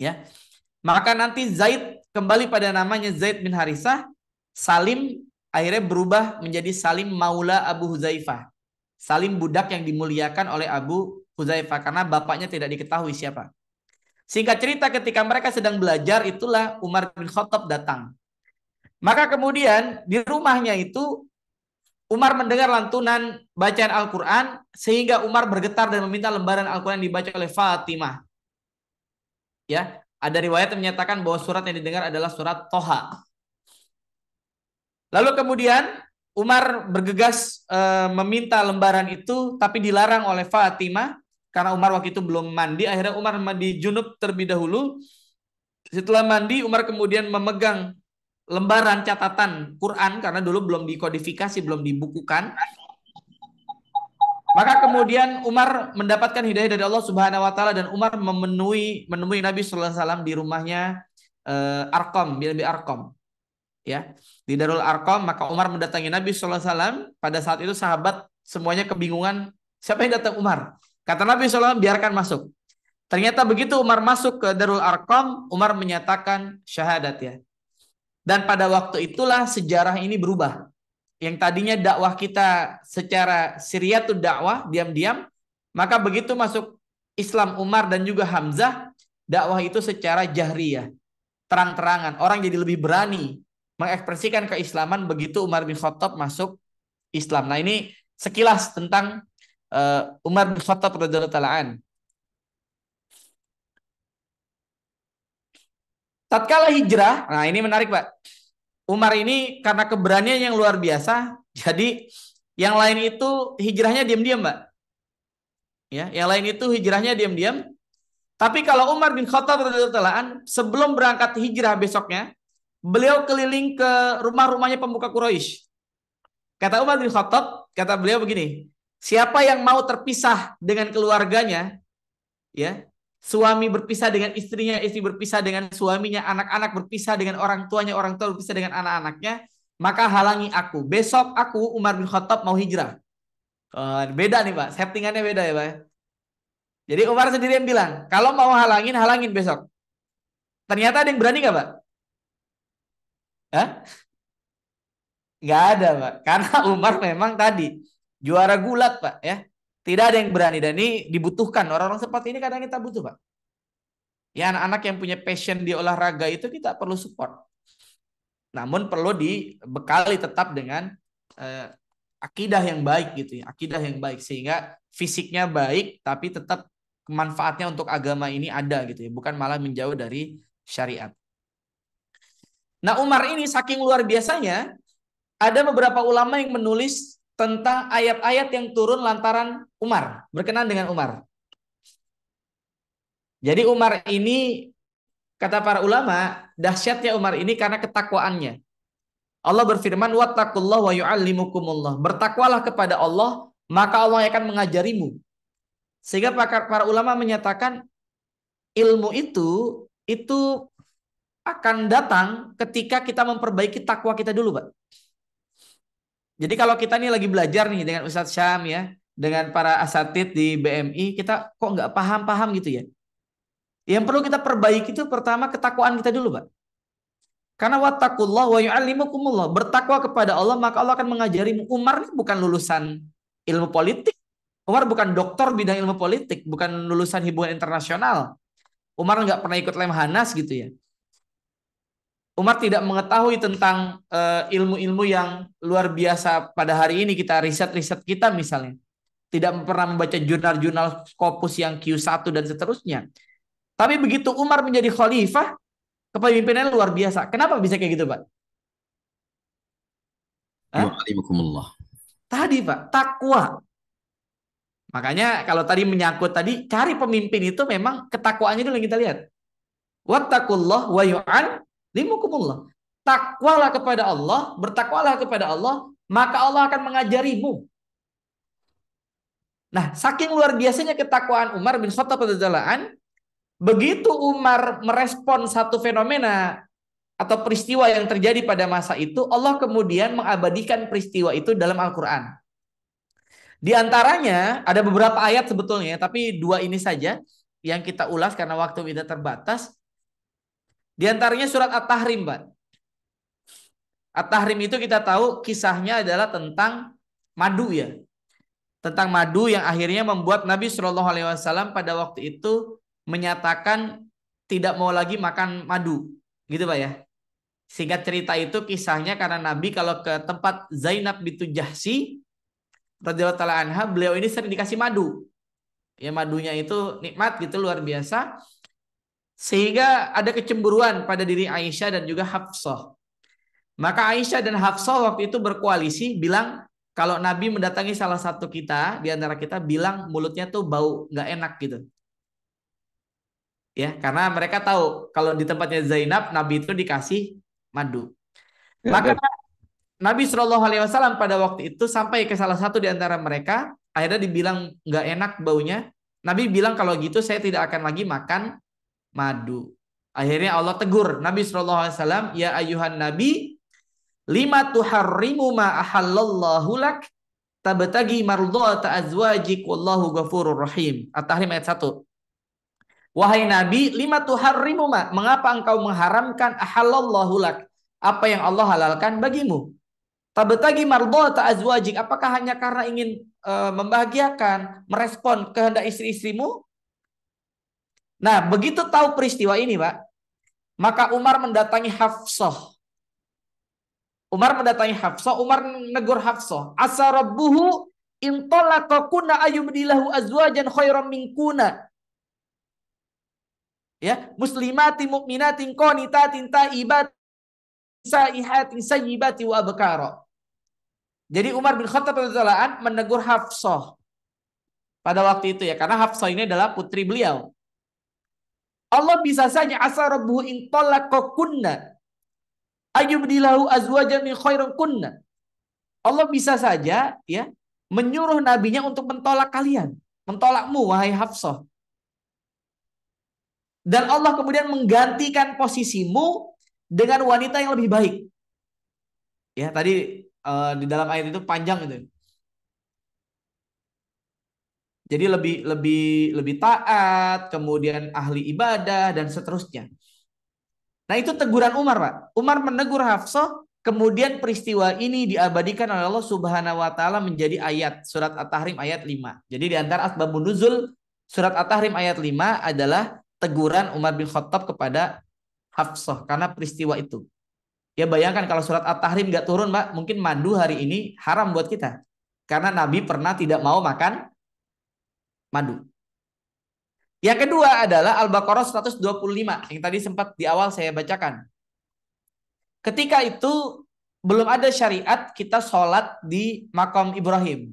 Ya, maka nanti Zaid kembali pada namanya Zaid bin Harithah. Salim akhirnya berubah menjadi Salim Maula Abu Huzaifah. Salim budak yang dimuliakan oleh Abu Huzaifah karena bapaknya tidak diketahui siapa. Singkat cerita ketika mereka sedang belajar itulah Umar bin Khattab datang. Maka kemudian di rumahnya itu Umar mendengar lantunan bacaan Al-Quran sehingga Umar bergetar dan meminta lembaran Al-Quran dibaca oleh Fatimah. Ya, ada riwayat yang menyatakan bahwa surat yang didengar adalah surat Toha. Lalu kemudian Umar bergegas meminta lembaran itu, tapi dilarang oleh Fatimah karena Umar waktu itu belum mandi. Akhirnya Umar mandi junub terlebih dahulu. Setelah mandi, Umar kemudian memegang lembaran catatan Quran karena dulu belum dikodifikasi, belum dibukukan. Maka kemudian Umar mendapatkan hidayah dari Allah Subhanahu wa taala dan Umar menemui Nabi sallallahu alaihi wasallam di rumahnya Arqam bin Abi Arqam. Ya, di Darul Arqam, maka Umar mendatangi Nabi sallallahu alaihi wasallam. Pada saat itu sahabat semuanya kebingungan, siapa yang datang Umar? Kata Nabi sallallahu alaihi wasallam, biarkan masuk. Ternyata begitu Umar masuk ke Darul Arqam, Umar menyatakan syahadat ya. Dan pada waktu itulah sejarah ini berubah. Yang tadinya dakwah kita secara sirriyatud dakwah, diam-diam, maka begitu masuk Islam Umar dan juga Hamzah, dakwah itu secara jahriyah, terang-terangan. Orang jadi lebih berani mengekspresikan keislaman begitu Umar bin Khattab masuk Islam. Nah, ini sekilas tentang Umar bin Khattab radhiyallahu ta'ala. Tatkala hijrah, nah ini menarik Pak. Umar ini karena keberanian yang luar biasa, jadi yang lain itu hijrahnya diam-diam Pak. Ya, yang lain itu hijrahnya diam-diam. Tapi kalau Umar bin Khattab radhiyallahu ta'ala sebelum berangkat hijrah besoknya, beliau keliling ke rumah-rumahnya pemuka Quraisy. Kata Umar bin Khattab, kata beliau begini, siapa yang mau terpisah dengan keluarganya, ya, suami berpisah dengan istrinya, istri berpisah dengan suaminya, anak-anak berpisah dengan orang tuanya, orang tua berpisah dengan anak-anaknya, maka halangi aku. Besok aku, Umar bin Khattab, mau hijrah. Beda nih Pak, settingannya beda ya Pak. Jadi Umar sendiri yang bilang, kalau mau halangin besok. Ternyata ada yang berani nggak Pak? Hah? Nggak ada Pak, karena Umar memang tadi juara gulat Pak ya. Tidak ada yang berani dan ini dibutuhkan. Orang-orang seperti ini kadang kita butuh Pak. Ya, anak-anak yang punya passion di olahraga itu kita perlu support. Namun perlu dibekali tetap dengan akidah yang baik gitu ya. Akidah yang baik sehingga fisiknya baik tapi tetap manfaatnya untuk agama ini ada gitu ya. Bukan malah menjauh dari syariat. Nah, Umar ini saking luar biasanya, ada beberapa ulama yang menulis tentang ayat-ayat yang turun lantaran Umar, berkenan dengan Umar. Jadi Umar ini, kata para ulama, dahsyatnya Umar ini karena ketakwaannya. Allah berfirman, wattaqullah wa yu'allimukumullah. Bertakwalah kepada Allah, maka Allah akan mengajarimu. Sehingga para ulama menyatakan ilmu itu akan datang ketika kita memperbaiki takwa kita dulu, Pak. Jadi kalau kita nih lagi belajar nih dengan Ustadz Syam ya, dengan para asatid di BMI, kita kok nggak paham-paham gitu ya. Yang perlu kita perbaiki itu pertama ketakwaan kita dulu Pak. Karena wattaqullah wa yu'allimukumullah. Bertakwa kepada Allah maka Allah akan mengajarimu. Umar ini bukan lulusan ilmu politik. Umar bukan doktor bidang ilmu politik. Bukan lulusan hubungan internasional. Umar nggak pernah ikut Lemhanas gitu ya. Umar tidak mengetahui tentang ilmu-ilmu yang luar biasa pada hari ini kita riset-riset kita misalnya. Tidak pernah membaca jurnal-jurnal Scopus yang Q1 dan seterusnya. Tapi begitu Umar menjadi khalifah, kepemimpinannya luar biasa. Kenapa bisa kayak gitu Pak? Waalaikumsalam. Tadi Pak, takwa. Makanya kalau tadi menyangkut tadi, cari pemimpin itu memang ketakwaannya dulu yang kita lihat. Wattaqullah wa yu'allimukumullah. Takwalah kepada Allah, bertakwalah kepada Allah, maka Allah akan mengajarimu. Nah, saking luar biasanya ketakwaan Umar bin Khattab radhiyallahu anhu, begitu Umar merespon satu fenomena atau peristiwa yang terjadi pada masa itu, Allah kemudian mengabadikan peristiwa itu dalam Al-Quran. Di antaranya ada beberapa ayat sebetulnya, tapi dua ini saja yang kita ulas karena waktu kita terbatas. Di antaranya surat At-Tahrim, Pak. At-Tahrim itu kita tahu kisahnya adalah tentang madu ya. Tentang madu yang akhirnya membuat Nabi SAW pada waktu itu menyatakan tidak mau lagi makan madu. Gitu Pak ya. Singkat cerita itu kisahnya karena Nabi kalau ke tempat Zainab bintu Jahsy radhiyallahu taala anha, beliau ini sering dikasih madu. Ya madunya itu nikmat gitu, luar biasa. Sehingga ada kecemburuan pada diri Aisyah dan juga Hafsah. Maka Aisyah dan Hafsah waktu itu berkoalisi bilang kalau Nabi mendatangi salah satu kita di antara kita, bilang mulutnya tuh bau nggak enak gitu. Ya, karena mereka tahu kalau di tempatnya Zainab Nabi itu dikasih madu. Ya, Maka baik. Nabi Shallallahu Alaihi Wasallam pada waktu itu sampai ke salah satu di antara mereka, akhirnya dibilang nggak enak baunya. Nabi bilang kalau gitu saya tidak akan lagi makan madu. Akhirnya Allah tegur Nabi Shallallahu Alaihi Wasallam, ya ayuhan Nabi, lima tuharrimu ma ahallallahu lak tabtagi mardhata azwajik wallahu ghafurur rahim. At-Tahrim ayat 1. Wahai Nabi, lima tuharrimu ma, mengapa engkau mengharamkan ahallallahu lak, apa yang Allah halalkan bagimu? Tabtagi mardhata azwajik, apakah hanya karena ingin membahagiakan, merespon kehendak istri-istrimu? Nah, begitu tahu peristiwa ini, Pak, maka Umar mendatangi Hafsah. Umar negur Hafsah. Asa rabbuhu in talaqakunna ayyubdilahu azwajan khairan minkuna. Ya, muslimatin mu'minatin qanitatin taibat saihatin sayyibati wa abkara. Jadi Umar bin Khattab radhiyallahu anhu menegur Hafsah pada waktu itu ya, karena Hafsah ini adalah putri beliau. Allah bisa saja asa rabbuhu in talaqakunna ayyubdilahu azwajan min khairan kunna. Allah bisa saja ya menyuruh nabinya untuk mentolak kalian, mentolakmu wahai Hafsah. Dan Allah kemudian menggantikan posisimu dengan wanita yang lebih baik. Ya, tadi di dalam ayat itu panjang itu. Jadi lebih taat, kemudian ahli ibadah dan seterusnya. Nah, itu teguran Umar, Pak. Umar menegur Hafsah, kemudian peristiwa ini diabadikan oleh Allah Subhanahu wa taala menjadi ayat surat At-Tahrim ayat 5. Jadi di antara asbabun nuzul surat At-Tahrim ayat 5 adalah teguran Umar bin Khattab kepada Hafsah karena peristiwa itu. Ya bayangkan kalau surat At-Tahrim nggak turun, Mbak, mungkin madu hari ini haram buat kita. Karena Nabi pernah tidak mau makan madu. Yang kedua adalah Al-Baqarah 125 yang tadi sempat di awal saya bacakan. Ketika itu belum ada syariat kita sholat di makam Ibrahim.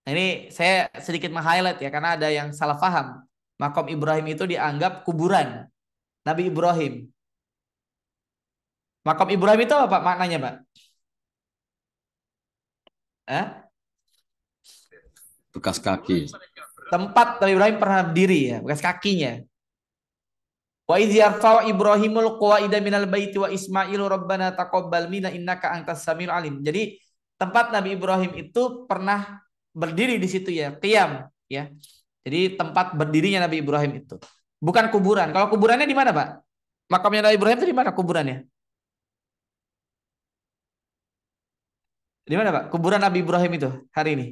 Nah, ini saya sedikit meng-highlight ya karena ada yang salah paham. Makam Ibrahim itu dianggap kuburan Nabi Ibrahim. Makam Ibrahim itu apa maknanya, Pak? Bekas kaki. Tempat Nabi Ibrahim pernah berdiri ya, bekas kakinya. Wa idz yarfa'u Ibrahimul qawaida minal baiti wa Ismailu rabbana taqabbal minna innaka antas samiul alim. Jadi tempat Nabi Ibrahim itu pernah berdiri di situ ya, qiyam ya. Jadi tempat berdirinya Nabi Ibrahim itu. Bukan kuburan. Kalau kuburannya di mana, Pak? Makamnya Nabi Ibrahim itu di mana kuburannya? Di mana, Pak? Kuburan Nabi Ibrahim itu hari ini?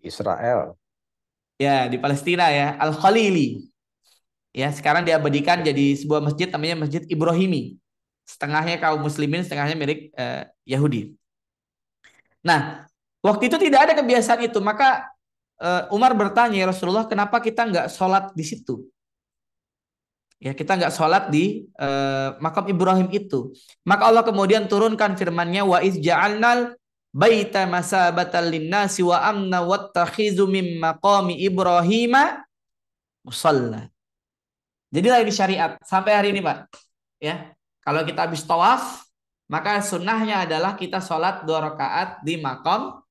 Israel. Ya, di Palestina ya, Al-Khalili. Ya, sekarang diabadikan jadi sebuah masjid namanya Masjid Ibrahimi. Setengahnya kaum muslimin, setengahnya milik Yahudi. Nah, waktu itu tidak ada kebiasaan itu, maka Umar bertanya, ya Rasulullah, kenapa kita nggak sholat di situ? Ya, kita nggak sholat di makam Ibrahim itu. Maka Allah kemudian turunkan firman-Nya, wa iz ja'alnal baita masabatan linnasi wa amna wattakhizu mim maqami Ibrahima musalla. Jadi lagi syariat sampai hari ini, Pak. Ya, kalau kita habis tawaf, maka sunnahnya adalah kita sholat 2 rakaat di makam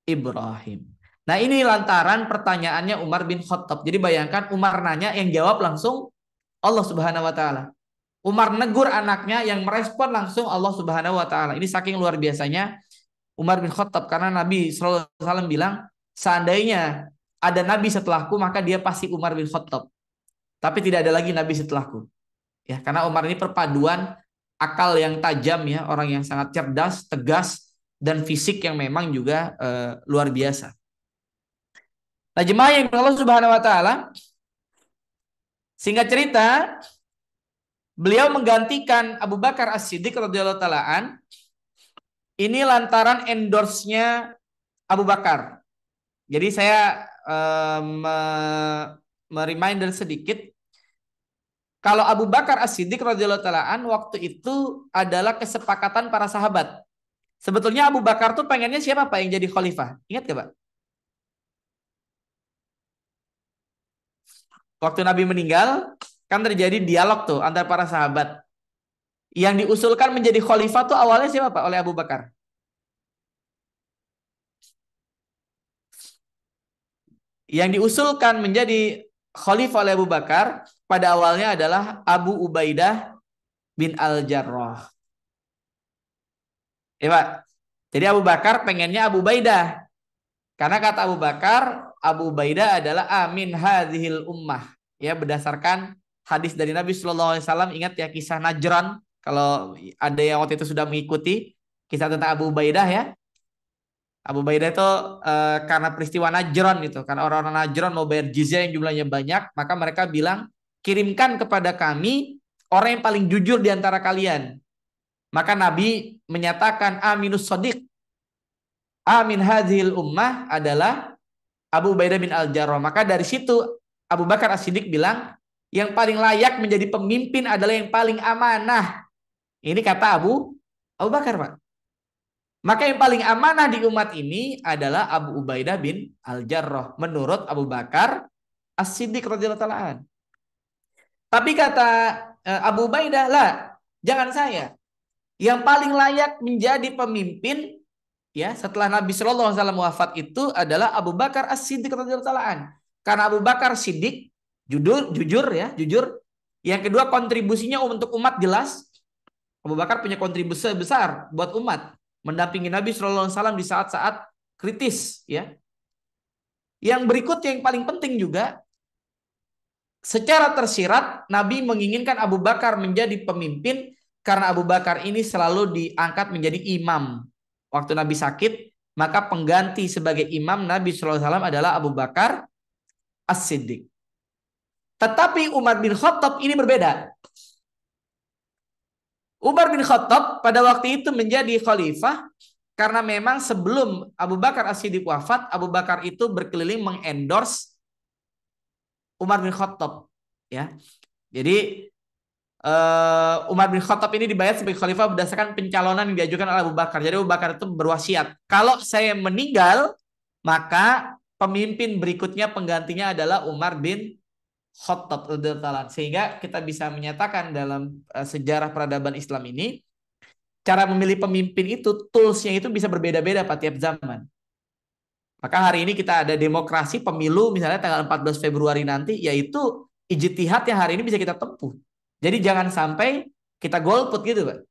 Ibrahim. Nah, ini lantaran pertanyaannya Umar bin Khattab. Jadi bayangkan Umar nanya, yang jawab langsung Allah Subhanahu wa taala. Umar negur anaknya, yang merespon langsung Allah Subhanahu wa taala. Ini saking luar biasanya Umar bin Khattab karena Nabi sallallahu alaihi wasallam bilang, seandainya ada nabi setelahku maka dia pasti Umar bin Khattab. Tapi tidak ada lagi nabi setelahku. Ya, karena Umar ini perpaduan akal yang tajam ya, orang yang sangat cerdas, tegas, dan fisik yang memang juga luar biasa. Nah, jemaah yang Allah Subhanahu wa taala, singkat cerita, Beliau menggantikan Abu Bakar As-Siddiq radhiyallahu taala an ini lantaran endorse-nya Abu Bakar. Jadi saya mereminder sedikit, kalau Abu Bakar As-Siddiq radhiyallahu taala an waktu itu adalah kesepakatan para sahabat. Sebetulnya Abu Bakar tuh pengennya siapa Pak yang jadi khalifah? Ingat gak Pak? Waktu Nabi meninggal kan terjadi dialog tuh antara para sahabat. Yang diusulkan menjadi khalifah tuh awalnya siapa Pak? Oleh Abu Bakar. Yang diusulkan menjadi khalifah oleh Abu Bakar pada awalnya adalah Abu Ubaidah bin Al-Jarrah. Ya Pak. Jadi Abu Bakar pengennya Abu Ubaidah. Karena kata Abu Bakar, Abu Ubaidah adalah amin hadhil ummah. Ya, berdasarkan hadis dari Nabi SAW. Ingat ya kisah Najran. Kalau ada yang waktu itu sudah mengikuti kisah tentang Abu Ubaidah ya. Abu Ubaidah itu karena peristiwa Najran itu. Karena orang-orang Najran mau bayar jizyah yang jumlahnya banyak. Maka mereka bilang, kirimkan kepada kami orang yang paling jujur di antara kalian. Maka Nabi menyatakan aminus shodiq. Amin hadhil ummah adalah Abu Ubaidah bin Al-Jarrah. Maka dari situ Abu Bakar As-Siddiq bilang, yang paling layak menjadi pemimpin adalah yang paling amanah. Ini kata Abu Bakar Pak. Maka yang paling amanah di umat ini adalah Abu Ubaidah bin Al-Jarrah. Menurut Abu Bakar As-Siddiq radhiyallahu taala. Tapi kata Abu Ubaidah, lah, jangan saya. Yang paling layak menjadi pemimpin ya setelah Nabi Shallallahu Alaihi Wasallam wafat itu adalah Abu Bakar As-Siddiq radhiyallahu taala. Karena Abu Bakar Siddiq jujur. Yang kedua kontribusinya untuk umat jelas. Abu Bakar punya kontribusi besar buat umat, mendampingi Nabi Shallallahu Alaihi Wasallam di saat-saat kritis ya. Yang berikutnya yang paling penting juga, secara tersirat Nabi menginginkan Abu Bakar menjadi pemimpin karena Abu Bakar ini selalu diangkat menjadi imam. Waktu Nabi sakit, maka pengganti sebagai imam Nabi SAW adalah Abu Bakar As-Siddiq. Tetapi Umar bin Khattab ini berbeda. Umar bin Khattab pada waktu itu menjadi khalifah karena memang sebelum Abu Bakar As-Siddiq wafat, Abu Bakar itu berkeliling mengendorse Umar bin Khattab. Ya, jadi Umar bin Khattab ini dibayar sebagai khalifah berdasarkan pencalonan yang diajukan oleh Abu Bakar. Jadi Abu Bakar itu berwasiat, kalau saya meninggal, maka pemimpin berikutnya penggantinya adalah Umar bin Khattab. Sehingga kita bisa menyatakan dalam sejarah peradaban Islam ini, cara memilih pemimpin itu, toolsnya itu bisa berbeda-beda Pak tiap zaman. Maka hari ini kita ada demokrasi pemilu misalnya tanggal 14 Februari nanti, yaitu ijtihad yang hari ini bisa kita tempuh. Jadi jangan sampai kita golput gitu Pak.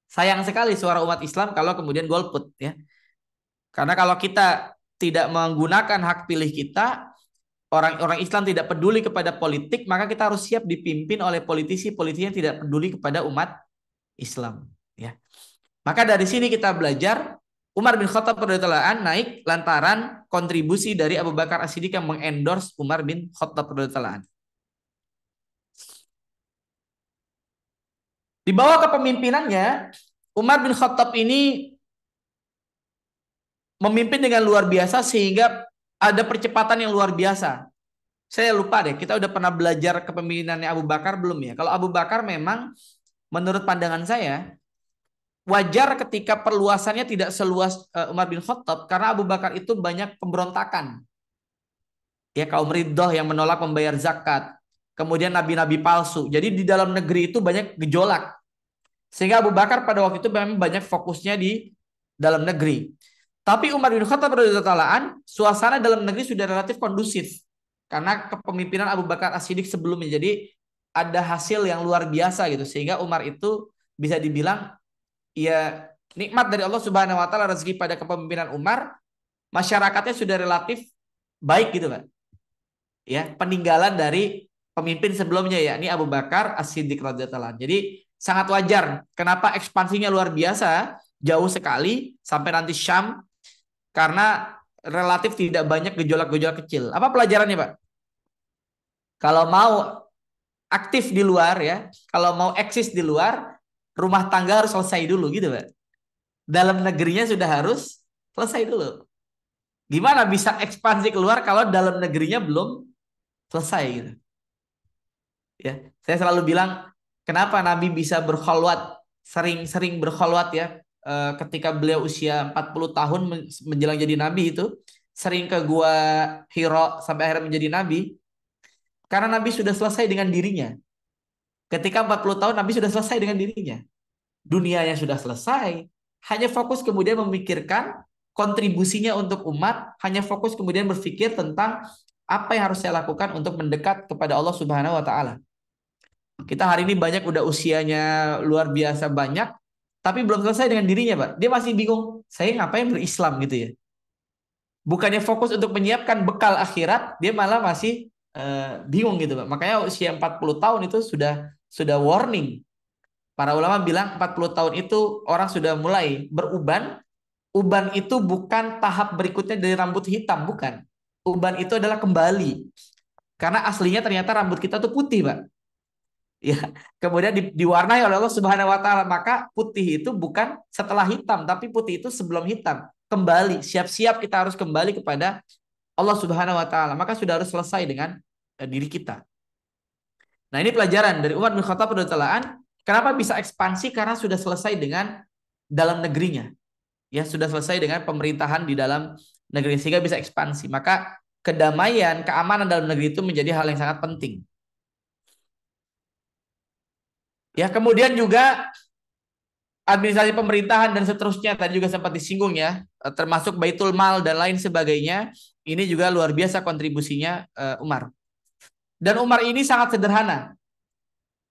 Sayang sekali suara umat Islam kalau kemudian golput ya. Karena kalau kita tidak menggunakan hak pilih kita, orang-orang Islam tidak peduli kepada politik, maka kita harus siap dipimpin oleh politisi-politisi yang tidak peduli kepada umat Islam ya. Maka dari sini kita belajar Umar bin Khattab radhiyallahu anhu naik lantaran kontribusi dari Abu Bakar As-Siddiq yang mengendorse Umar bin Khattab radhiyallahu anhu. Di bawah kepemimpinannya, Umar bin Khattab ini memimpin dengan luar biasa sehingga ada percepatan yang luar biasa. Saya lupa deh, kita udah pernah belajar kepemimpinannya Abu Bakar belum ya? Kalau Abu Bakar memang menurut pandangan saya wajar ketika perluasannya tidak seluas Umar bin Khattab karena Abu Bakar itu banyak pemberontakan. Ya, kaum Riddah yang menolak membayar zakat. Kemudian nabi-nabi palsu. Jadi di dalam negeri itu banyak gejolak. Sehingga Abu Bakar pada waktu itu memang banyak fokusnya di dalam negeri. Tapi Umar bin Khattab radhiyallahu taala suasana dalam negeri sudah relatif kondusif. Karena kepemimpinan Abu Bakar As-Siddiq sebelumnya. Jadi ada hasil yang luar biasa gitu. Sehingga Umar itu bisa dibilang ya nikmat dari Allah Subhanahu wa taala, rezeki pada kepemimpinan Umar, masyarakatnya sudah relatif baik gitu kan. Ya, peninggalan dari pemimpin sebelumnya ya, ini Abu Bakar As-Siddiq radhiyallahu anhu. Jadi sangat wajar kenapa ekspansinya luar biasa, jauh sekali sampai nanti Syam karena relatif tidak banyak gejolak-gejolak kecil. Apa pelajarannya, Pak? Kalau mau aktif di luar ya, kalau mau eksis di luar, rumah tangga harus selesai dulu gitu Pak. Dalam negerinya sudah harus selesai dulu. Gimana bisa ekspansi keluar kalau dalam negerinya belum selesai gitu. Ya, saya selalu bilang kenapa Nabi bisa berkholwat, sering-sering berkholwat ya. Ketika beliau usia 40 tahun menjelang jadi nabi itu sering ke gua Hira sampai akhirnya menjadi nabi karena Nabi sudah selesai dengan dirinya. Ketika 40 tahun Nabi sudah selesai dengan dirinya. Dunianya sudah selesai, hanya fokus kemudian memikirkan kontribusinya untuk umat, hanya fokus kemudian berpikir tentang apa yang harus saya lakukan untuk mendekat kepada Allah Subhanahu wa taala. Kita hari ini banyak udah usianya luar biasa banyak, tapi belum selesai dengan dirinya, Pak. Dia masih bingung, saya ngapain berislam gitu ya. Bukannya fokus untuk menyiapkan bekal akhirat, dia malah masih bingung gitu, Pak. Makanya usia 40 tahun itu sudah warning. Para ulama bilang 40 tahun itu orang sudah mulai beruban. Uban itu bukan tahap berikutnya dari rambut hitam, bukan. Uban itu adalah kembali. Karena aslinya ternyata rambut kita tuh putih, Pak. Ya, kemudian diwarnai oleh Allah Subhanahu wa taala, maka putih itu bukan setelah hitam, tapi putih itu sebelum hitam. Kembali, siap-siap kita harus kembali kepada Allah Subhanahu wa taala, maka sudah harus selesai dengan diri kita. Nah, ini pelajaran dari Umar bin Khattab radhiyallahu anhu, kenapa bisa ekspansi karena sudah selesai dengan dalam negerinya. Ya, sudah selesai dengan pemerintahan di dalam negeri sehingga bisa ekspansi. Maka kedamaian, keamanan dalam negeri itu menjadi hal yang sangat penting. Ya, kemudian juga administrasi pemerintahan dan seterusnya tadi juga sempat disinggung ya, termasuk Baitul Mal dan lain sebagainya. Ini juga luar biasa kontribusinya Umar. Dan Umar ini sangat sederhana.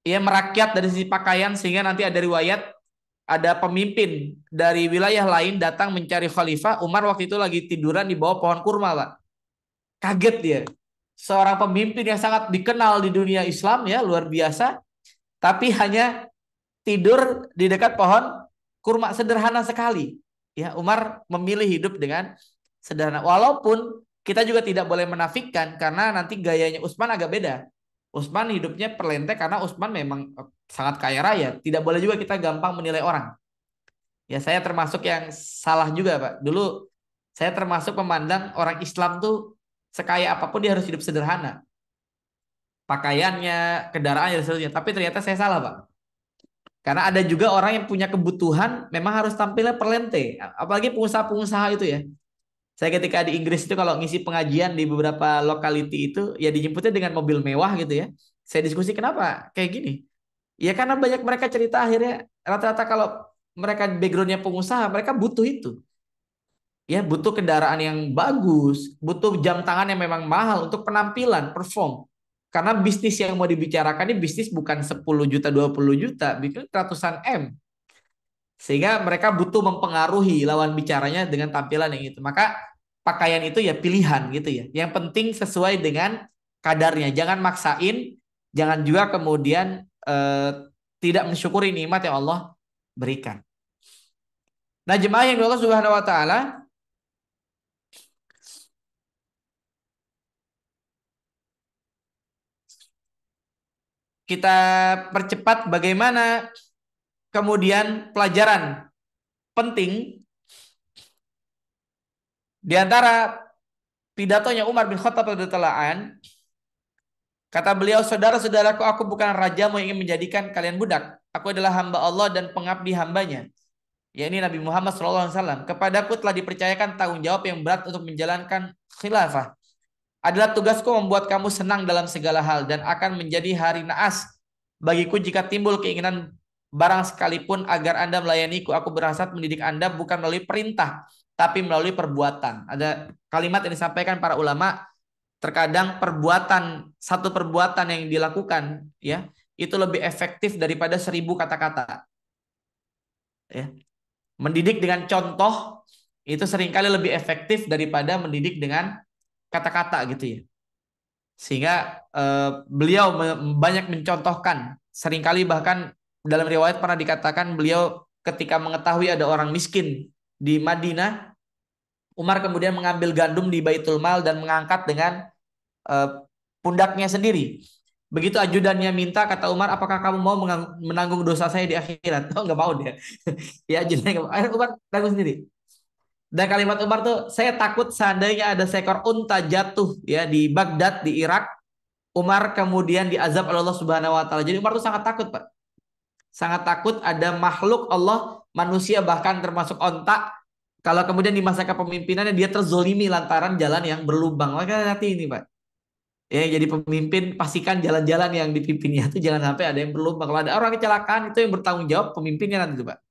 Ia merakyat dari sisi pakaian sehingga nanti ada riwayat ada pemimpin dari wilayah lain datang mencari khalifah. Umar waktu itu lagi tiduran di bawah pohon kurma, Pak. Kaget dia. Seorang pemimpin yang sangat dikenal di dunia Islam ya, luar biasa. Tapi hanya tidur di dekat pohon kurma, sederhana sekali. Ya, Umar memilih hidup dengan sederhana. Walaupun kita juga tidak boleh menafikan karena nanti gayanya Utsman agak beda. Utsman hidupnya perlente karena Utsman memang sangat kaya raya. Tidak boleh juga kita gampang menilai orang. Ya, saya termasuk yang salah juga, Pak. Dulu saya termasuk memandang orang Islam tuh sekaya apapun dia harus hidup sederhana. Pakaiannya, kendaraannya dan seterusnya. Tapi ternyata saya salah, Pak. Karena ada juga orang yang punya kebutuhan memang harus tampilnya perlente. Apalagi pengusaha-pengusaha itu ya. Saya ketika di Inggris itu kalau ngisi pengajian di beberapa lokality itu ya dijemputnya dengan mobil mewah gitu ya. Saya diskusi kenapa kayak gini. Ya karena banyak mereka cerita akhirnya rata-rata kalau mereka backgroundnya pengusaha mereka butuh itu. Ya butuh kendaraan yang bagus, butuh jam tangan yang memang mahal untuk penampilan, perform. Karena bisnis yang mau dibicarakan ini bisnis bukan 10 juta, 20 juta, bikin ratusan M. Sehingga mereka butuh mempengaruhi lawan bicaranya dengan tampilan yang itu. Maka pakaian itu ya pilihan gitu ya. Yang penting sesuai dengan kadarnya. Jangan maksain, jangan juga kemudian tidak mensyukuri nikmat yang Allah berikan. Nah, jemaah yang Allah Subhanahu wa taala, kita percepat bagaimana kemudian pelajaran penting di antara pidatonya Umar bin Khattab radhiyallahu anhu. Kata beliau, saudara-saudaraku, aku bukan rajamu yang ingin menjadikan kalian budak. Aku adalah hamba Allah dan pengabdi hambanya. Ya, ini Nabi Muhammad SAW. Kepadaku telah dipercayakan tanggung jawab yang berat untuk menjalankan khilafah. Adalah tugasku membuat kamu senang dalam segala hal dan akan menjadi hari naas bagiku jika timbul keinginan barang sekalipun agar Anda melayaniku. Aku berhasrat mendidik Anda bukan melalui perintah, tapi melalui perbuatan. Ada kalimat yang disampaikan para ulama, terkadang satu perbuatan yang dilakukan ya itu lebih efektif daripada 1000 kata-kata. Ya. Mendidik dengan contoh itu seringkali lebih efektif daripada mendidik dengan kata-kata gitu ya. Sehingga beliau banyak mencontohkan. Seringkali bahkan dalam riwayat pernah dikatakan beliau ketika mengetahui ada orang miskin di Madinah, Umar kemudian mengambil gandum di Baitul Mal dan mengangkat dengan pundaknya sendiri. Begitu ajudannya minta, kata Umar, apakah kamu mau menanggung dosa saya di akhirat? Oh, nggak mau dia. Ya ajudannya nggak mau. Akhirnya Umar tanggung sendiri. Dan kalimat Umar tuh, saya takut seandainya ada seekor unta jatuh ya di Baghdad, di Irak, Umar kemudian diazab oleh Allah Subhanahu wa taala. Jadi Umar tuh sangat takut, Pak. Sangat takut ada makhluk Allah, manusia bahkan termasuk onta, kalau kemudian di masa kepemimpinannya dia terzolimi lantaran jalan yang berlubang. Maka hati ini, Pak. Ya, jadi pemimpin pastikan jalan-jalan yang dipimpinnya itu jangan sampai ada yang berlubang. Kalau ada orang kecelakaan itu yang bertanggung jawab pemimpinnya nanti, Pak.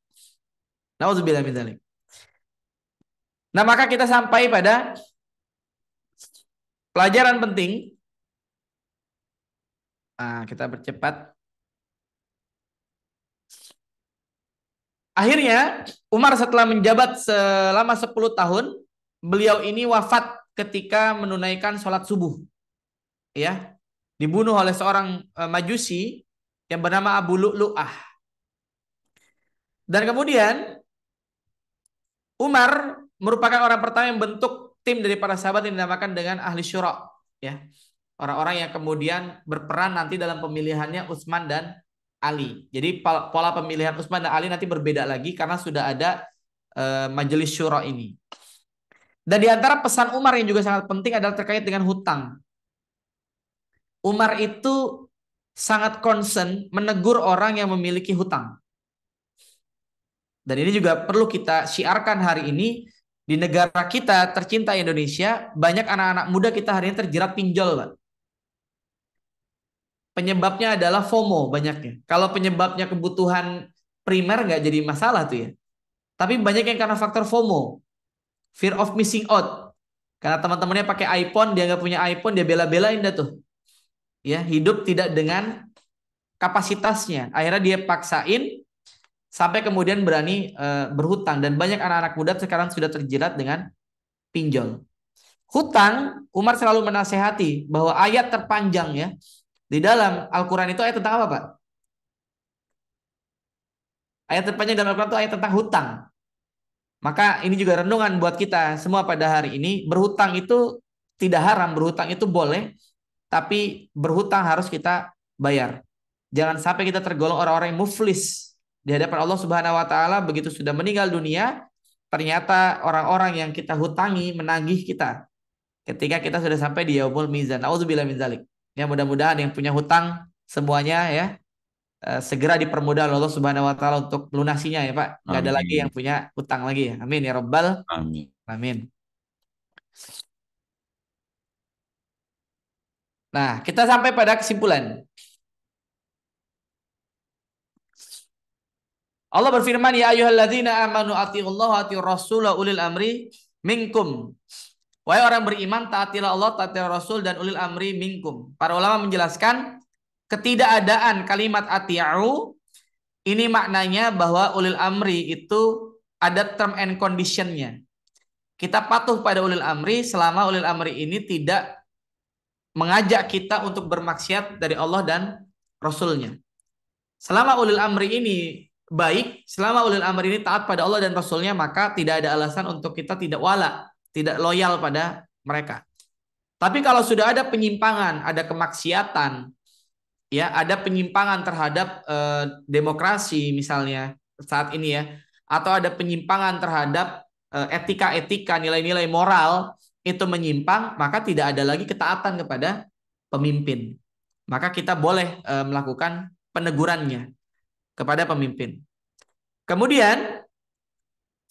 Nauzubillah min dzalik. Nah, maka kita sampai pada pelajaran penting. Nah, kita bercepat. Akhirnya Umar setelah menjabat selama 10 tahun, beliau ini wafat ketika menunaikan sholat subuh. Ya, dibunuh oleh seorang Majusi yang bernama Abu Lu'lu'ah. Dan kemudian Umar merupakan orang pertama yang bentuk tim dari para sahabat yang dinamakan dengan ahli syura, ya. Orang-orang yang kemudian berperan nanti dalam pemilihannya Utsman dan Ali. Jadi pola pemilihan Utsman dan Ali nanti berbeda lagi karena sudah ada majelis syura ini. Dan di antara pesan Umar yang juga sangat penting adalah terkait dengan hutang. Umar itu sangat concern menegur orang yang memiliki hutang. Dan ini juga perlu kita syiarkan hari ini. Di negara kita tercinta Indonesia, banyak anak-anak muda kita hari ini terjerat pinjol, Pak. Penyebabnya adalah FOMO banyaknya. Kalau penyebabnya kebutuhan primer nggak jadi masalah tuh ya. Tapi banyak yang karena faktor FOMO, fear of missing out. Karena teman-temannya pakai iPhone, dia nggak punya iPhone, dia bela-belain dah tuh. Ya, hidup tidak dengan kapasitasnya. Akhirnya dia paksain sampai kemudian berani berhutang. Dan banyak anak-anak muda sekarang sudah terjerat dengan pinjol. Hutang, Umar selalu menasehati bahwa ayat terpanjang ya di dalam Al-Quran itu ayat tentang apa, Pak? Ayat terpanjang dalam Al-Quran itu ayat tentang hutang. Maka ini juga renungan buat kita semua pada hari ini. Berhutang itu tidak haram, berhutang itu boleh, tapi berhutang harus kita bayar. Jangan sampai kita tergolong orang-orang yang muflis di hadapan Allah Subhanahu wa taala begitu sudah meninggal dunia, ternyata orang-orang yang kita hutangi menagih kita ketika kita sudah sampai di yaumul mizan. Nauzubillah min dzalik. Ya, mudah-mudahan yang punya hutang semuanya ya segera dipermudah oleh Allah Subhanahu wa taala untuk melunasinya ya, Pak. Enggak ada lagi yang punya hutang lagi ya. Amin ya rabbal amin. Nah, kita sampai pada kesimpulan. Allah berfirman, ya ayyuhalladzina amanu atiiullaha wa atiiur rasula ulil amri minkum. Wahai orang beriman, taatilah Allah, taatilah Rasul dan ulil amri minkum. Para ulama menjelaskan ketidakadaan kalimat ati'u ini maknanya bahwa ulil amri itu ada term and conditionnya. Kita patuh pada ulil amri selama ulil amri ini tidak mengajak kita untuk bermaksiat dari Allah dan Rasulnya. Selama ulil amri ini baik, selama ulil amri ini taat pada Allah dan Rasulnya, maka tidak ada alasan untuk kita tidak wala, tidak loyal pada mereka. Tapi kalau sudah ada penyimpangan, ada kemaksiatan, ya, ada penyimpangan terhadap demokrasi misalnya saat ini ya, atau ada penyimpangan terhadap etika-etika, nilai-nilai moral itu menyimpang, maka tidak ada lagi ketaatan kepada pemimpin. Maka kita boleh melakukan penegurannya kepada pemimpin. Kemudian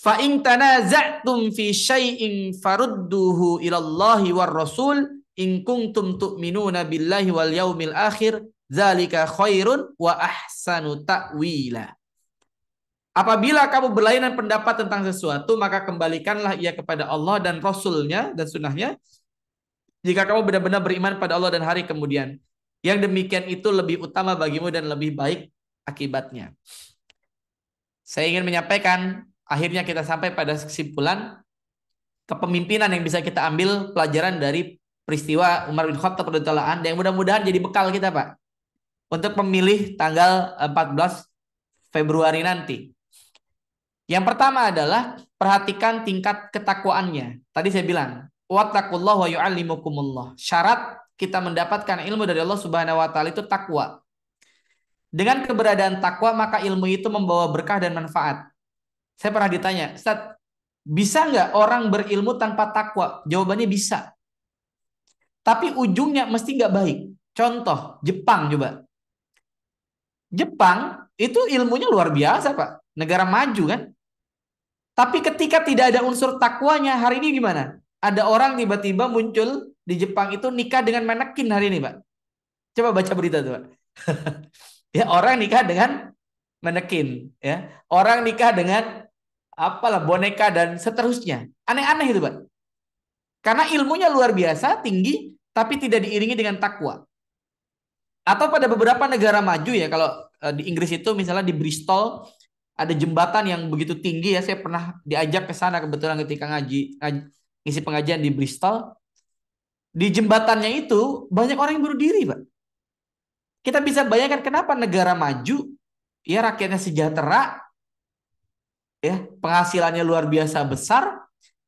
fa in tanaza'tum fi syai'in farudduhu ilallahi war rasul in kuntum tu'minuna billahi wal yaumil akhir dzalika khairun wa ahsanu ta'wila. Apabila kamu berlainan pendapat tentang sesuatu, maka kembalikanlah ia kepada Allah dan Rasulnya dan sunnahnya. Jika kamu benar-benar beriman pada Allah dan hari kemudian, yang demikian itu lebih utama bagimu dan lebih baik akibatnya. Saya ingin menyampaikan, akhirnya kita sampai pada kesimpulan kepemimpinan yang bisa kita ambil pelajaran dari peristiwa Umar bin Khattab radhiyallahu anhu yang mudah-mudahan jadi bekal kita, Pak, untuk memilih tanggal 14 Februari nanti. Yang pertama adalah perhatikan tingkat ketakwaannya. Tadi saya bilang, wattaqullah wa yu'allimukumullah. Syarat kita mendapatkan ilmu dari Allah Subhanahu wa taala itu takwa. Dengan keberadaan takwa maka ilmu itu membawa berkah dan manfaat. Saya pernah ditanya, Ustaz, bisa nggak orang berilmu tanpa takwa? Jawabannya bisa. Tapi ujungnya mesti nggak baik. Contoh, Jepang coba. Jepang itu ilmunya luar biasa, Pak. Negara maju kan. Tapi ketika tidak ada unsur takwanya, hari ini gimana? Ada orang tiba-tiba muncul di Jepang itu nikah dengan manekin hari ini, Pak. Coba baca berita tuh, Pak. Ya, orang nikah dengan manekin, ya. Orang nikah dengan apalah boneka dan seterusnya. Aneh-aneh itu, Pak. Karena ilmunya luar biasa, tinggi, tapi tidak diiringi dengan takwa. Atau pada beberapa negara maju ya, kalau di Inggris itu misalnya di Bristol ada jembatan yang begitu tinggi ya, saya pernah diajak ke sana kebetulan ketika ngisi pengajian di Bristol. Di jembatannya itu banyak orang yang bunuh diri, Pak. Kita bisa bayangkan kenapa negara maju, ya rakyatnya sejahtera, ya penghasilannya luar biasa besar,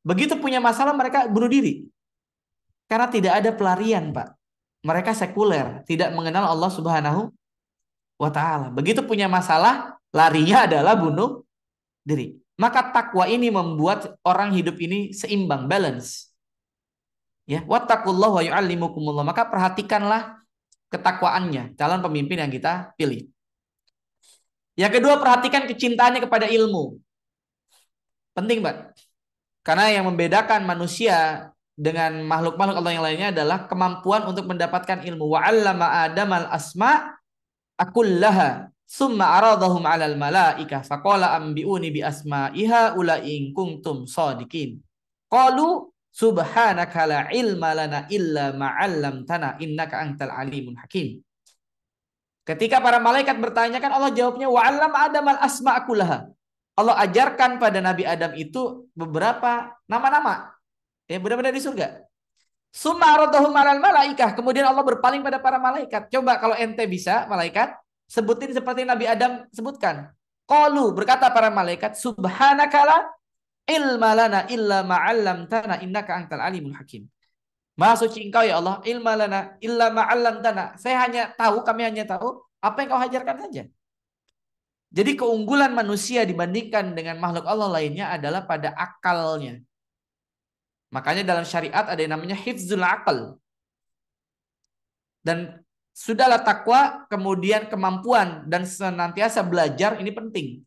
begitu punya masalah mereka bunuh diri. Karena tidak ada pelarian, Pak. Mereka sekuler, tidak mengenal Allah Subhanahu wa taala. Begitu punya masalah, larinya adalah bunuh diri. Maka takwa ini membuat orang hidup ini seimbang, balance. Ya, wattaqullah wa yu'allimukumullah. Maka perhatikanlah ketakwaannya calon pemimpin yang kita pilih. Yang kedua, perhatikan kecintaannya kepada ilmu. Penting, Pak. Karena yang membedakan manusia dengan makhluk-makhluk Allah yang lainnya adalah kemampuan untuk mendapatkan ilmu. Wa 'allama Adamal asma' akullaha summa aradahum 'alal malaikah faqala ambiuni bi asma'iha ula in kuntum shadiqin. Qalu subhanaka la ilma lana illa ma 'allamtana innaka antal alimun hakim. Ketika para malaikat bertanya kan Allah jawabnya wa 'allama Adamal asma' akullaha. Allah ajarkan pada Nabi Adam itu beberapa nama-nama yang benar-benar di surga. Summa aradahum 'alal malaikah. Kemudian Allah berpaling pada para malaikat. Coba kalau ente bisa, malaikat, sebutin seperti Nabi Adam sebutkan. Qalu, berkata para malaikat, subhanaka la ilma lana illa ma 'allamtana innaka antal alimul hakim. Maha suci Engkau ya Allah, ilma lana illa ma 'allamtana. Kami hanya tahu apa yang Kau ajarkan saja. Jadi keunggulan manusia dibandingkan dengan makhluk Allah lainnya adalah pada akalnya. Makanya dalam syariat ada yang namanya hifzul aql. Dan sudahlah takwa, kemudian kemampuan dan senantiasa belajar ini penting.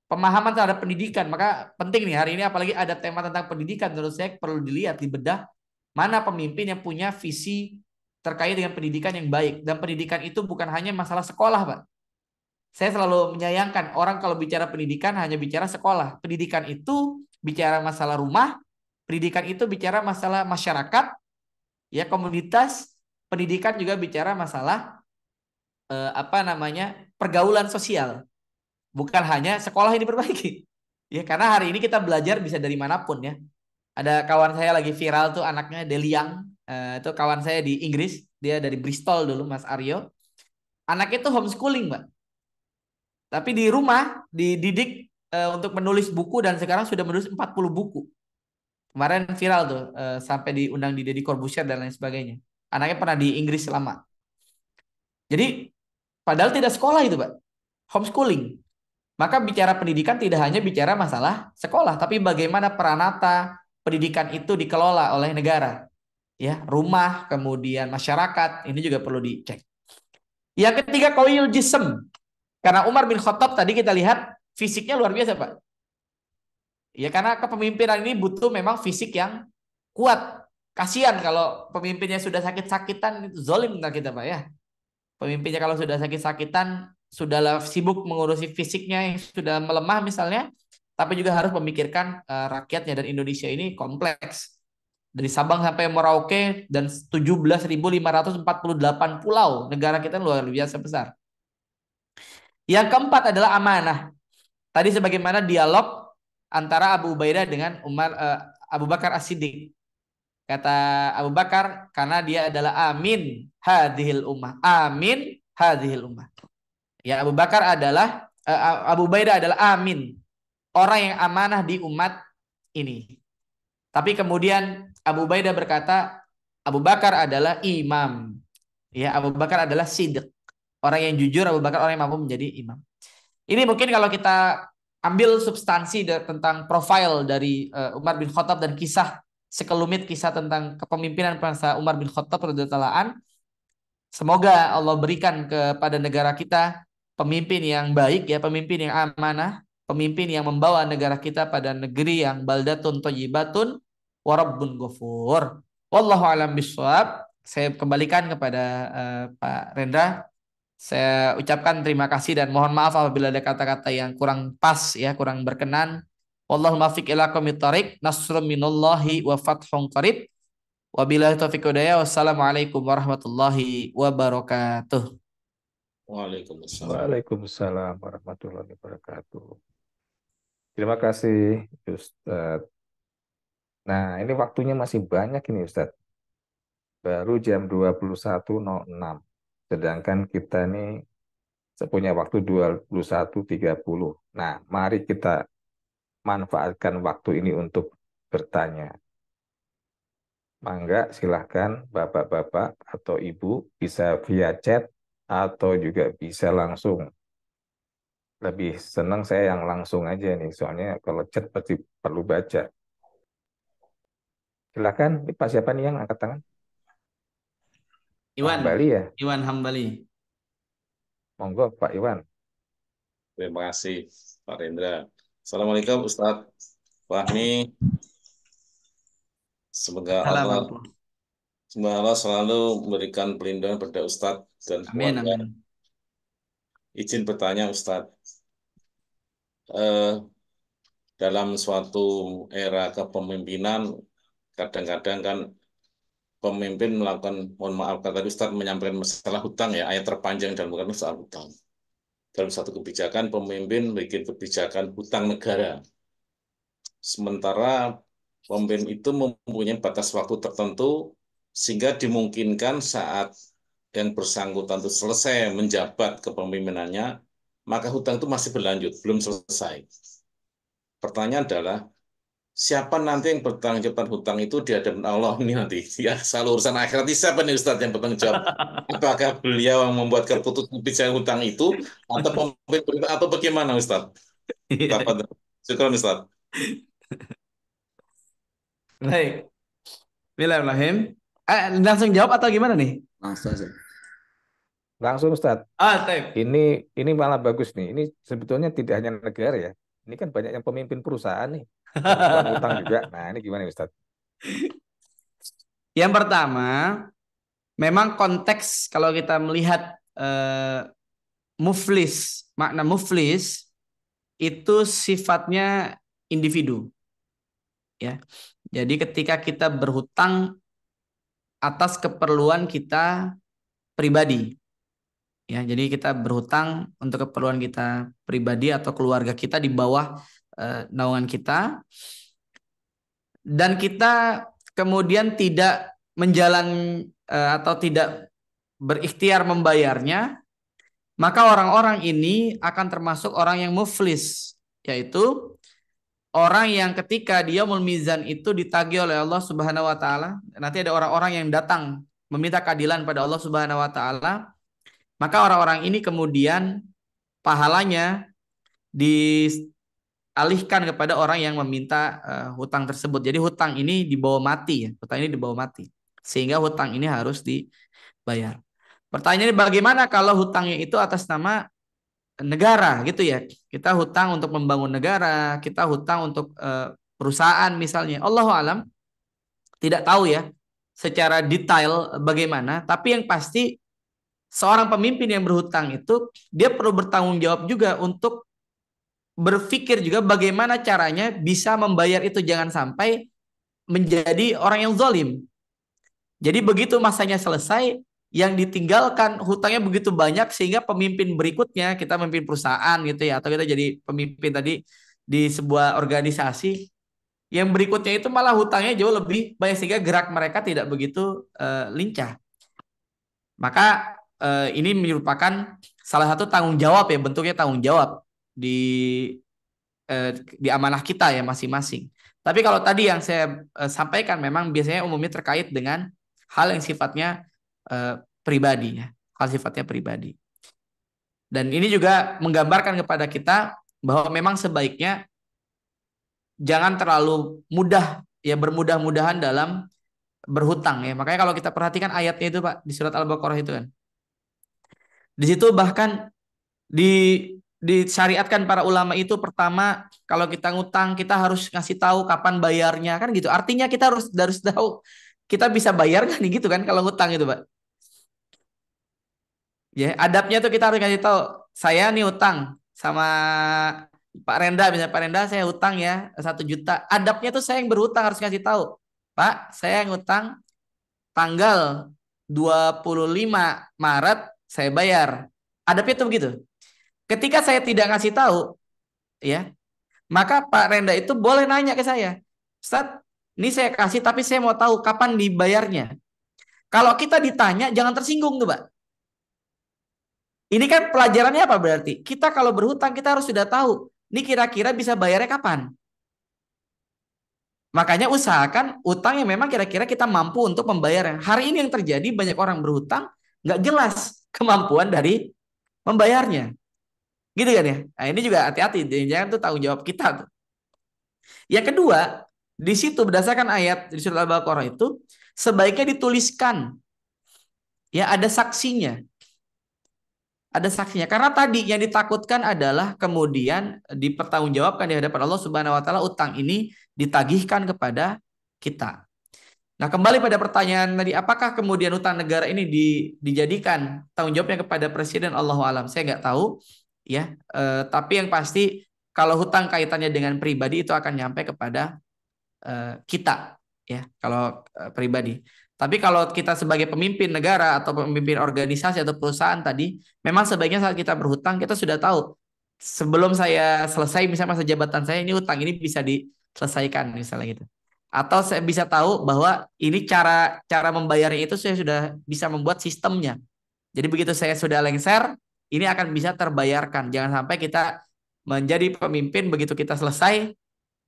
Pemahaman terhadap pendidikan, maka penting nih hari ini apalagi ada tema tentang pendidikan, menurut saya perlu dilihat, dibedah mana pemimpin yang punya visi terkait dengan pendidikan yang baik. Dan pendidikan itu bukan hanya masalah sekolah, Pak. Saya selalu menyayangkan orang kalau bicara pendidikan hanya bicara sekolah. Pendidikan itu bicara masalah rumah, pendidikan itu bicara masalah masyarakat, ya komunitas. Pendidikan juga bicara masalah pergaulan sosial. Bukan hanya sekolah yang diperbaiki. Ya, karena hari ini kita belajar bisa dari manapun ya. Ada kawan saya lagi viral tuh anaknya Deliang, itu kawan saya di Inggris, dia dari Bristol dulu, Mas Aryo. Anaknya itu homeschooling, Mbak. Tapi di rumah dididik untuk menulis buku dan sekarang sudah menulis 40 buku. Kemarin viral tuh sampai diundang di Deddy Corbuzier dan lain sebagainya. Anaknya pernah di Inggris lama. Jadi padahal tidak sekolah itu, Pak. Homeschooling. Maka bicara pendidikan tidak hanya bicara masalah sekolah, tapi bagaimana peranata pendidikan itu dikelola oleh negara. Ya, rumah, kemudian masyarakat, ini juga perlu dicek. Yang ketiga, qawiyul jism. Karena Umar bin Khattab tadi kita lihat fisiknya luar biasa, Pak. Ya karena kepemimpinan ini butuh memang fisik yang kuat. Kasihan kalau pemimpinnya sudah sakit-sakitan, itu zalim kita, Pak ya. Pemimpinnya kalau sudah sakit-sakitan, sudahlah sibuk mengurusi fisiknya yang sudah melemah misalnya, tapi juga harus memikirkan rakyatnya, dan Indonesia ini kompleks. Dari Sabang sampai Merauke dan 17.548 pulau. Negara kita luar biasa besar. Yang keempat adalah amanah. Tadi sebagaimana dialog antara Abu Ubaidah dengan Abu Bakar As-Siddiq. Kata Abu Bakar, karena dia adalah amin hadhil ummah. Amin hadhil ummah. Ya, Abu Bakar adalah Abu Ubaidah adalah amin, orang yang amanah di umat ini. Tapi kemudian Abu Ubaidah berkata, Abu Bakar adalah imam. Ya, Abu Bakar adalah sidq. Orang yang jujur, Abu Bakar orang yang mampu menjadi imam. Ini mungkin kalau kita ambil substansi tentang profil dari Umar bin Khattab dan kisah sekelumit kisah tentang kepemimpinan bangsa Umar bin Khattab radhiyallahu anhu. Semoga Allah berikan kepada negara kita pemimpin yang baik ya, pemimpin yang amanah, pemimpin yang membawa negara kita pada negeri yang baldatun thayyibatun wa rabbun ghafur. Wallahu alam bishawab. Saya kembalikan kepada Pak Rendra. Saya ucapkan terima kasih dan mohon maaf apabila ada kata-kata yang kurang pas ya, kurang berkenan. Wallahu muwaffiq ila aqwamit thoriq. Nasrun minallahi wa fathun qarib. Wabillahi taufiq hidayah. Wassalamualaikum warahmatullahi wabarakatuh. Waalaikumsalam. Waalaikumsalam warahmatullahi wabarakatuh. Terima kasih, Ustadz. Nah, ini waktunya masih banyak ini, Ustadz. Baru jam 21.06. Sedangkan kita ini punya waktu 21.30. Nah, mari kita manfaatkan waktu ini untuk bertanya. Mangga, silahkan Bapak-Bapak atau Ibu bisa via chat atau juga bisa langsung. Lebih senang saya yang langsung aja nih, soalnya kalau chat pasti perlu baca. Silahkan, ini Pak siapa nih yang angkat tangan? Iwan, Hambali ya? Iwan Hambali. Monggo Pak Iwan. Terima kasih Pak Rendra. Assalamualaikum Ustadz Fahmi. Semoga Allah selalu memberikan perlindungan pada Ustadz dan Amin, keluarga. amin. Izin bertanya Ustadz, dalam suatu era kepemimpinan, kadang-kadang kan pemimpin melakukan, mohon maaf, tadi Ustadz menyampaikan masalah hutang ya, ayat terpanjang dan bukan soal hutang. Dalam satu kebijakan, pemimpin bikin kebijakan hutang negara. Sementara pemimpin itu mempunyai batas waktu tertentu, sehingga dimungkinkan saat yang bersangkutan itu selesai menjabat kepemimpinannya, maka hutang itu masih berlanjut, belum selesai. Pertanyaan adalah, siapa nanti yang bertanggung jawab hutang itu di hadapan Allah ini nanti? Ya, soal urusan akhirat ini siapa nih Ustadz yang bertanggung jawab? Apakah beliau yang membuat keputusan kebijakan hutang itu, atau pemimpin, atau bagaimana Ustadz? Syukur Ustadz. Baik. Bismillahirrahmanirrahim. Langsung jawab atau gimana nih? Langsung Ustadz. Taip. Ini malah bagus nih. Ini sebetulnya tidak hanya negara ya. Ini kan banyak yang pemimpin perusahaan nih. Yang utang juga. Nah, ini gimana Ustadz? Yang pertama, memang konteks kalau kita melihat muflis, makna muflis itu sifatnya individu. Ya. Jadi ketika kita berhutang atas keperluan kita pribadi. Ya, jadi kita berhutang untuk keperluan kita pribadi atau keluarga kita di bawah naungan kita. Dan kita kemudian tidak atau tidak berikhtiar membayarnya, maka orang-orang ini akan termasuk orang yang muflis, yaitu orang yang ketika dia yaumul mizan itu ditagih oleh Allah Subhanahu wa taala, nanti ada orang-orang yang datang meminta keadilan pada Allah Subhanahu wa taala, maka orang-orang ini kemudian pahalanya dialihkan kepada orang yang meminta hutang tersebut. Jadi hutang ini dibawa mati ya, hutang ini dibawa mati. Sehingga hutang ini harus dibayar. Pertanyaannya bagaimana kalau hutangnya itu atas nama negara gitu ya. Kita hutang untuk membangun negara, kita hutang untuk perusahaan misalnya. Allahu alam, tidak tahu ya secara detail bagaimana, tapi yang pasti seorang pemimpin yang berhutang itu dia perlu bertanggung jawab juga untuk berpikir juga bagaimana caranya bisa membayar itu, jangan sampai menjadi orang yang zalim. Jadi begitu masanya selesai, yang ditinggalkan hutangnya begitu banyak sehingga pemimpin berikutnya, kita memimpin perusahaan gitu ya, atau kita jadi pemimpin tadi di sebuah organisasi, yang berikutnya itu malah hutangnya jauh lebih banyak sehingga gerak mereka tidak begitu lincah. Maka ini merupakan salah satu tanggung jawab ya, bentuknya tanggung jawab di amanah kita ya masing-masing. Tapi kalau tadi yang saya sampaikan memang biasanya umumnya terkait dengan hal yang sifatnya pribadi ya, hal sifatnya pribadi. Dan ini juga menggambarkan kepada kita bahwa memang sebaiknya jangan terlalu mudah ya, bermudah-mudahan dalam berhutang ya. Makanya kalau kita perhatikan ayatnya itu Pak di surat Al-Baqarah itu kan. Di situ bahkan disyariatkan para ulama itu pertama kalau kita ngutang kita harus ngasih tahu kapan bayarnya kan gitu. Artinya kita harus tahu kita bisa bayar kan gitu kan kalau ngutang itu Pak. Ya, adabnya tuh kita harus ngasih tahu saya nih utang sama Pak Renda, misalnya Pak Renda saya utang ya 1 juta. Adabnya tuh saya yang berhutang harus ngasih tahu. Pak, saya ngutang tanggal 25 Maret saya bayar. Adabnya tuh begitu. Ketika saya tidak ngasih tahu, ya, maka Pak Renda itu boleh nanya ke saya, Ustaz, ini saya kasih tapi saya mau tahu kapan dibayarnya. Kalau kita ditanya jangan tersinggung tuh Pak. Ini kan pelajarannya apa berarti? Kita kalau berhutang kita harus sudah tahu, ini kira-kira bisa bayarnya kapan. Makanya usahakan utang yang memang kira-kira kita mampu untuk membayarnya. Hari ini yang terjadi banyak orang berhutang nggak jelas kemampuan dari membayarnya. Gitu kan ya. Nah, ini juga hati-hati, jangan tuh tanggung jawab kita tuh. Yang kedua, di situ berdasarkan ayat di surat Al-Baqarah itu sebaiknya dituliskan. Ya, ada saksinya. Ada saksinya. Karena tadi yang ditakutkan adalah kemudian dipertanggungjawabkan di hadapan Allah Subhanahu wa taala utang ini ditagihkan kepada kita. Nah, kembali pada pertanyaan tadi, apakah kemudian utang negara ini dijadikan tanggung jawabnya kepada presiden? Allahu alam, saya nggak tahu ya. Tapi yang pasti kalau hutang kaitannya dengan pribadi itu akan nyampe kepada kita ya, kalau pribadi. Tapi kalau kita sebagai pemimpin negara atau pemimpin organisasi atau perusahaan tadi, memang sebaiknya saat kita berhutang kita sudah tahu sebelum saya selesai misalnya masa jabatan saya ini hutang ini bisa diselesaikan misalnya gitu. Atau saya bisa tahu bahwa ini cara membayarnya itu saya sudah bisa membuat sistemnya. Jadi begitu saya sudah lengser, ini akan bisa terbayarkan. Jangan sampai kita menjadi pemimpin begitu kita selesai,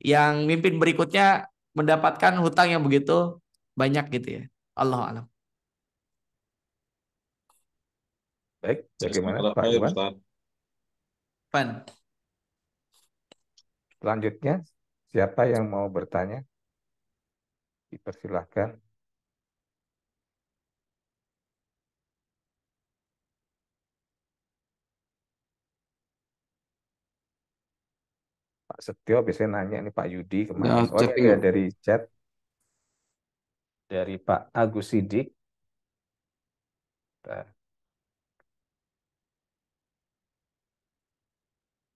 yang mimpin berikutnya mendapatkan hutang yang begitu banyak gitu ya. Allah alam. Baik, bagaimana Jazakallah Pak khair, Iwan? Ustaz. Pan. Selanjutnya, siapa yang mau bertanya? Dipersilahkan. Pak Setio biasanya nanya nih Pak Yudi kemarin. Oh chat iya, ini. dari chat. Dari Pak Agus Sidik.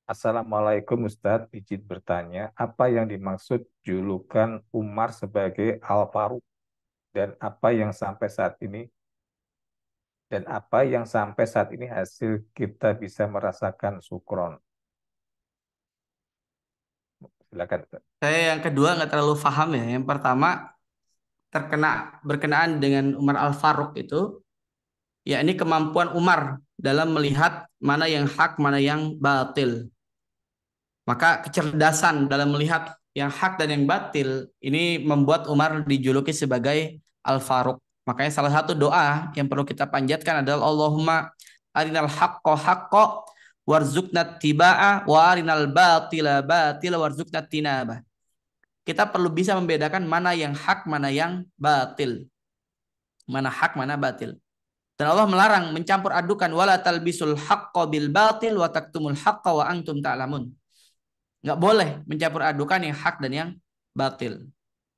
Assalamualaikum Ustadz, izin bertanya, apa yang dimaksud julukan Umar sebagai Al-Faruq dan apa yang sampai saat hasil kita bisa merasakan sukron? Silakan Ustadz. Saya yang kedua nggak terlalu paham ya. Yang pertama berkenaan dengan Umar Al-Faruq itu, ya ini kemampuan Umar dalam melihat mana yang hak, mana yang batil. Maka kecerdasan dalam melihat yang hak dan yang batil ini membuat Umar dijuluki sebagai Al-Faruq. Makanya salah satu doa yang perlu kita panjatkan adalah Allahumma arinal haqqo haqqo warzuqna tiba'a wa arinal batila batila warzuqna tinabah. Kita perlu bisa membedakan mana yang hak, mana yang batil. Mana hak, mana batil. Dan Allah melarang mencampur adukan wala talbisul haqqo bil batil wa taktumul haqqo wa antum ta'lamun. Nggak boleh mencampur adukan yang hak dan yang batil.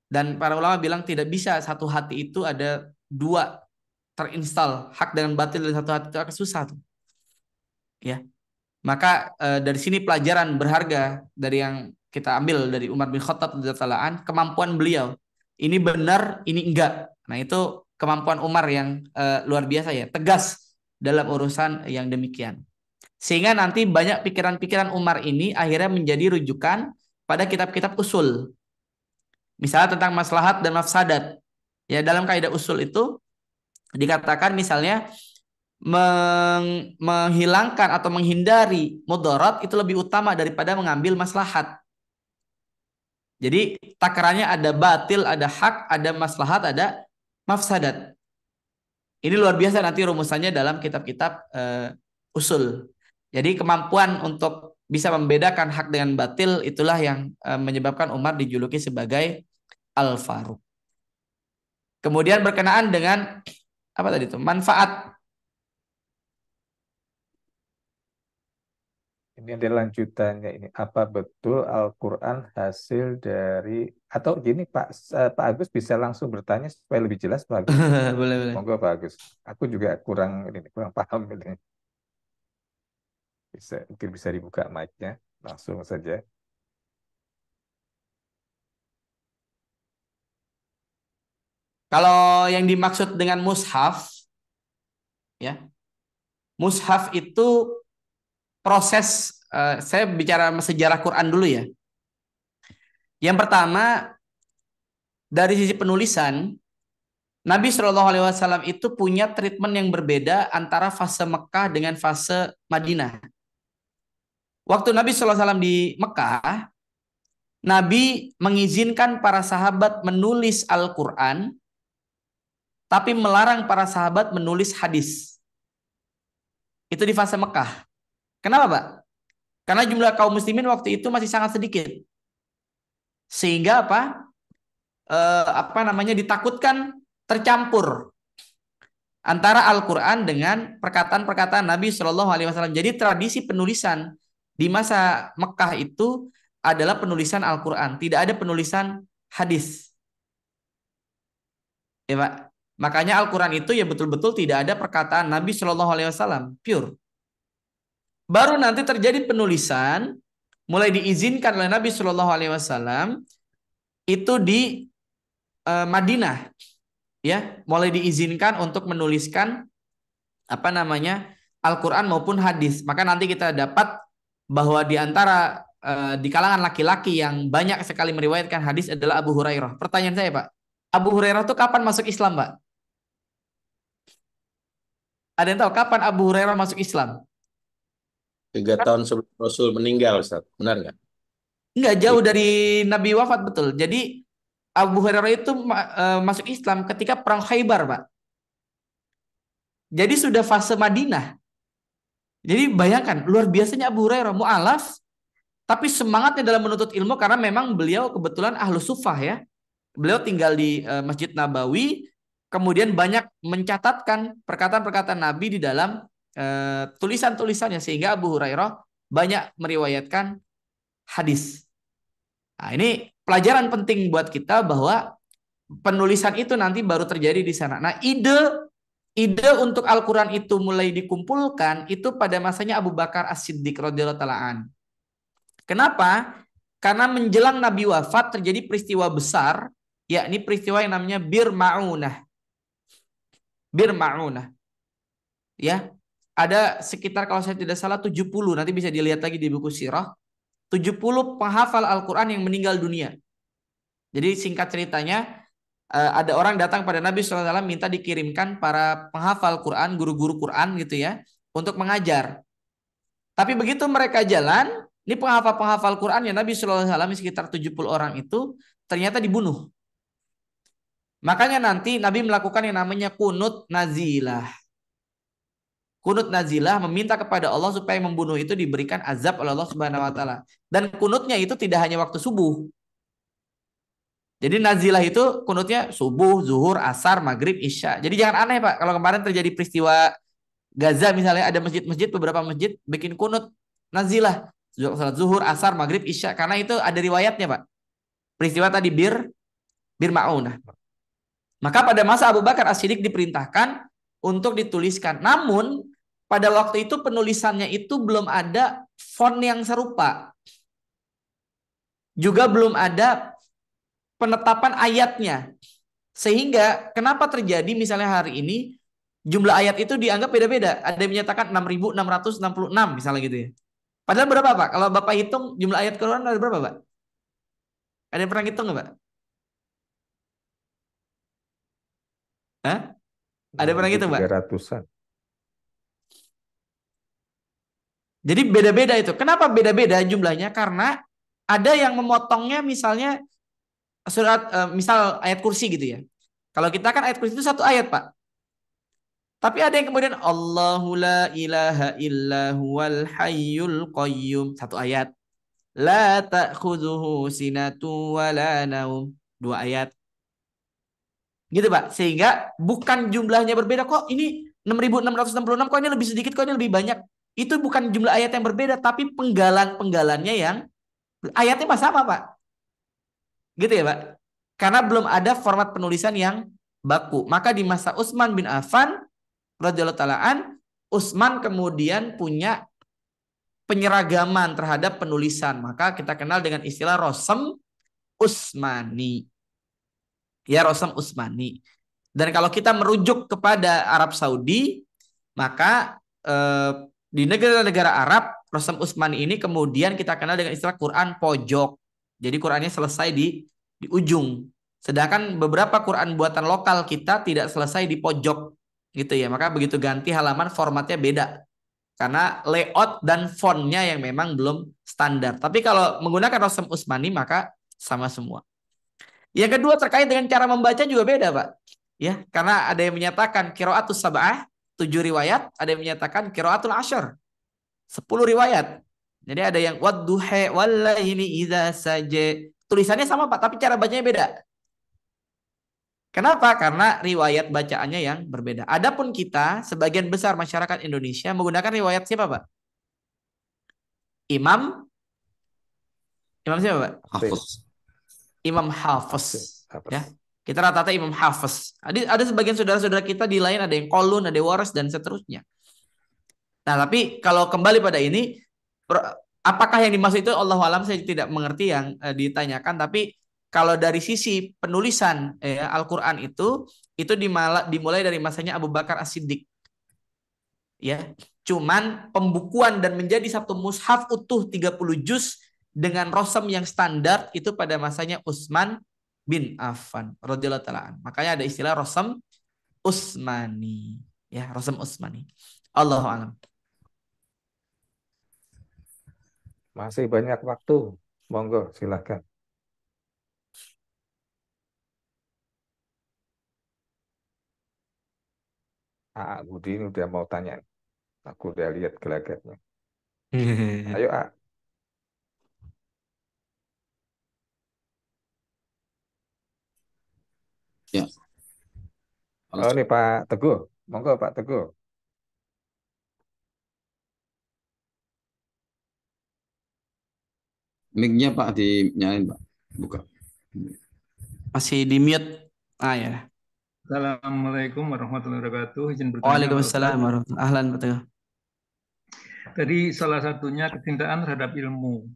Dan para ulama bilang tidak bisa satu hati itu ada dua terinstall, hak dan batil dari satu hati itu akan susah tuh. Ya. Maka dari sini pelajaran berharga dari yang kita ambil dari Umar bin Khattab radhiyallahu anhu, kemampuan beliau. Ini benar, ini enggak. Nah, itu kemampuan Umar yang luar biasa ya, tegas dalam urusan yang demikian. Sehingga nanti banyak pikiran-pikiran Umar ini akhirnya menjadi rujukan pada kitab-kitab usul. Misalnya tentang maslahat dan mafsadat. Ya, dalam kaidah usul itu dikatakan misalnya menghilangkan atau menghindari mudarat itu lebih utama daripada mengambil maslahat. Jadi takarannya ada batil, ada hak, ada maslahat, ada mafsadat. Ini luar biasa nanti rumusannya dalam kitab-kitab usul. Jadi kemampuan untuk bisa membedakan hak dengan batil itulah yang menyebabkan Umar dijuluki sebagai Al-Faruq. Kemudian berkenaan dengan apa tadi itu? Manfaat. Ini ada lanjutannya ini. Apa betul Al-Quran hasil dari atau gini Pak Agus bisa langsung bertanya supaya lebih jelas Pak Agus. Boleh. Monggo Pak Agus. Aku juga kurang paham ini. Mungkin bisa dibuka mic-nya langsung saja. Kalau yang dimaksud dengan mushaf, ya, mushaf itu proses. Saya bicara sejarah Quran dulu ya. Yang pertama dari sisi penulisan, Nabi Shallallahu Alaihi Wasallam itu punya treatment yang berbeda antara fase Mekah dengan fase Madinah. Waktu Nabi Shallallahu Alaihi Wasallam di Mekah, Nabi mengizinkan para sahabat menulis Al-Quran, tapi melarang para sahabat menulis hadis. Itu di fase Mekah. Kenapa, Pak? Karena jumlah kaum muslimin waktu itu masih sangat sedikit. Sehingga ditakutkan tercampur antara Al-Quran dengan perkataan-perkataan Nabi Shallallahu Alaihi Wasallam. Jadi tradisi penulisan di masa Mekah itu adalah penulisan Al-Quran, tidak ada penulisan hadis. Ya Pak. Makanya Al-Quran itu ya betul-betul tidak ada perkataan Nabi Shallallahu Alaihi Wasallam, pure. Baru nanti terjadi penulisan, mulai diizinkan oleh Nabi Shallallahu Alaihi Wasallam itu di Madinah, ya, mulai diizinkan untuk menuliskan Al-Quran maupun hadis. Maka nanti kita dapat bahwa di antara di kalangan laki-laki yang banyak sekali meriwayatkan hadis adalah Abu Hurairah. Pertanyaan saya, Pak, Abu Hurairah itu kapan masuk Islam, Pak? Ada yang tahu kapan Abu Hurairah masuk Islam? 3 tahun sebelum Rasul meninggal, Ustaz. Benar nggak? Enggak, jauh dari Nabi wafat, betul. Jadi Abu Hurairah itu masuk Islam ketika perang Khaybar, Pak. Jadi sudah fase Madinah. Jadi bayangkan, luar biasanya Abu Hurairah, mu'alaf, tapi semangatnya dalam menuntut ilmu karena memang beliau kebetulan ahlu sufah ya. Beliau tinggal di Masjid Nabawi, kemudian banyak mencatatkan perkataan-perkataan Nabi di dalam tulisan-tulisannya, sehingga Abu Hurairah banyak meriwayatkan hadis. Nah, ini pelajaran penting buat kita bahwa penulisan itu nanti baru terjadi di sana. Nah, ide untuk Al-Quran itu mulai dikumpulkan itu pada masanya Abu Bakar As-Siddiq radhiyallahu ta'ala an. Kenapa? Karena menjelang Nabi wafat terjadi peristiwa besar, yakni peristiwa yang namanya Bir Ma'unah. Bir Ma'unah. Ya, ada sekitar kalau saya tidak salah 70, nanti bisa dilihat lagi di buku sirah, 70 penghafal Al-Quran yang meninggal dunia. Jadi singkat ceritanya, ada orang datang pada Nabi SAW minta dikirimkan para penghafal Quran, guru-guru Quran gitu ya, untuk mengajar. Tapi begitu mereka jalan, ini penghafal-penghafal Quran yang Nabi SAW sekitar 70 orang itu ternyata dibunuh. Makanya nanti Nabi melakukan yang namanya kunut nazilah. Kunut nazilah meminta kepada Allah supaya membunuh itu diberikan azab oleh Allah Subhanahu wa taala. Dan kunutnya itu tidak hanya waktu subuh. Jadi nazilah itu kunutnya subuh, zuhur, asar, maghrib, isya. Jadi jangan aneh, Pak, kalau kemarin terjadi peristiwa Gaza misalnya, ada masjid-masjid, beberapa masjid bikin kunut nazilah, salat zuhur, asar, maghrib, isya, karena itu ada riwayatnya, Pak. Peristiwa tadi Bir Ma'unah. Maka pada masa Abu Bakar As-Siddiq diperintahkan untuk dituliskan. Namun pada waktu itu penulisannya itu belum ada font yang serupa. Juga belum ada penetapan ayatnya. Sehingga kenapa terjadi misalnya hari ini jumlah ayat itu dianggap beda-beda. Ada yang menyatakan 6.666 misalnya gitu ya. Padahal berapa, Pak? Kalau Bapak hitung jumlah ayat Quran ada berapa, Pak? Ada yang pernah hitung nggak, Pak? Hah? Ada yang pernah hitung, Pak? 300-an. Jadi beda-beda itu. Kenapa beda-beda jumlahnya? Karena ada yang memotongnya misalnya surat misal ayat kursi gitu ya. Kalau kita kan ayat kursi itu satu ayat, Pak. Tapi ada yang kemudian Allahu la ilaha illa huwal hayyul qayyum, satu ayat. La ta'khudhuhu sinatu wa la naum, dua ayat. Gitu, Pak. Sehingga bukan jumlahnya berbeda kok. Ini 6.666 kok ini lebih sedikit, kok ini lebih banyak. Itu bukan jumlah ayat yang berbeda, tapi penggalan-penggalannya yang ayatnya mah sama, Pak. Gitu ya, Pak. Karena belum ada format penulisan yang baku. Maka di masa Utsman bin Affan radhiyallahu taalaan, Utsman kemudian punya penyeragaman terhadap penulisan. Maka kita kenal dengan istilah Rosem Utsmani. Ya, Rosem Utsmani. Dan kalau kita merujuk kepada Arab Saudi, maka di negara-negara Arab, Rosem Utsmani ini kemudian kita kenal dengan istilah Quran pojok. Jadi Qurannya selesai di ujung. Sedangkan beberapa Quran buatan lokal kita tidak selesai di pojok. Gitu ya. Maka begitu ganti halaman formatnya beda. Karena layout dan fontnya yang memang belum standar. Tapi kalau menggunakan Rosem Utsmani maka sama semua. Yang kedua terkait dengan cara membaca juga beda, Pak. Ya, karena ada yang menyatakan qiraatus sab'ah, 7 riwayat, ada yang menyatakan qiraatul asyr, 10 riwayat. Jadi ada yang wadduha wallaili idza saja. Tulisannya sama, Pak, tapi cara bacanya beda. Kenapa? Karena riwayat bacaannya yang berbeda. Adapun kita, sebagian besar masyarakat Indonesia menggunakan riwayat siapa, Pak? Imam siapa, Pak? Hafiz. Imam Hafiz. Hafiz. Ya. Kita rata-rata Imam Hafiz. Ada sebagian saudara-saudara kita di lain ada yang Qalun, ada yang Waras dan seterusnya. Nah, tapi kalau kembali pada ini, apakah yang dimaksud itu Allahu a'lam, saya tidak mengerti yang ditanyakan. Tapi kalau dari sisi penulisan Al-Quran itu dimulai dari masanya Abu Bakar As-Siddiq. Ya, cuman pembukuan dan menjadi satu mushaf utuh 30 juz dengan rosem yang standar itu pada masanya Utsman bin Affan radhiyallahu taala. Makanya ada istilah rosem Utsmani. Ya, rosem Utsmani. Allahu a'lam. Masih banyak waktu. Monggo, silakan. Budi ini udah mau tanya. Aku udah lihat gelagatnya. Ayo, Ya. Oh, ini Pak Teguh. Monggo, Pak Teguh. Mic-nya Pak dinyalain, Pak. Buka. Masih di mute. Ya. Assalamualaikum warahmatullahi wabarakatuh. Izin bertanya. Waalaikumsalam warahmatullahi wabarakatuh. Ahlan, betul. Tadi salah satunya kecintaan terhadap ilmu.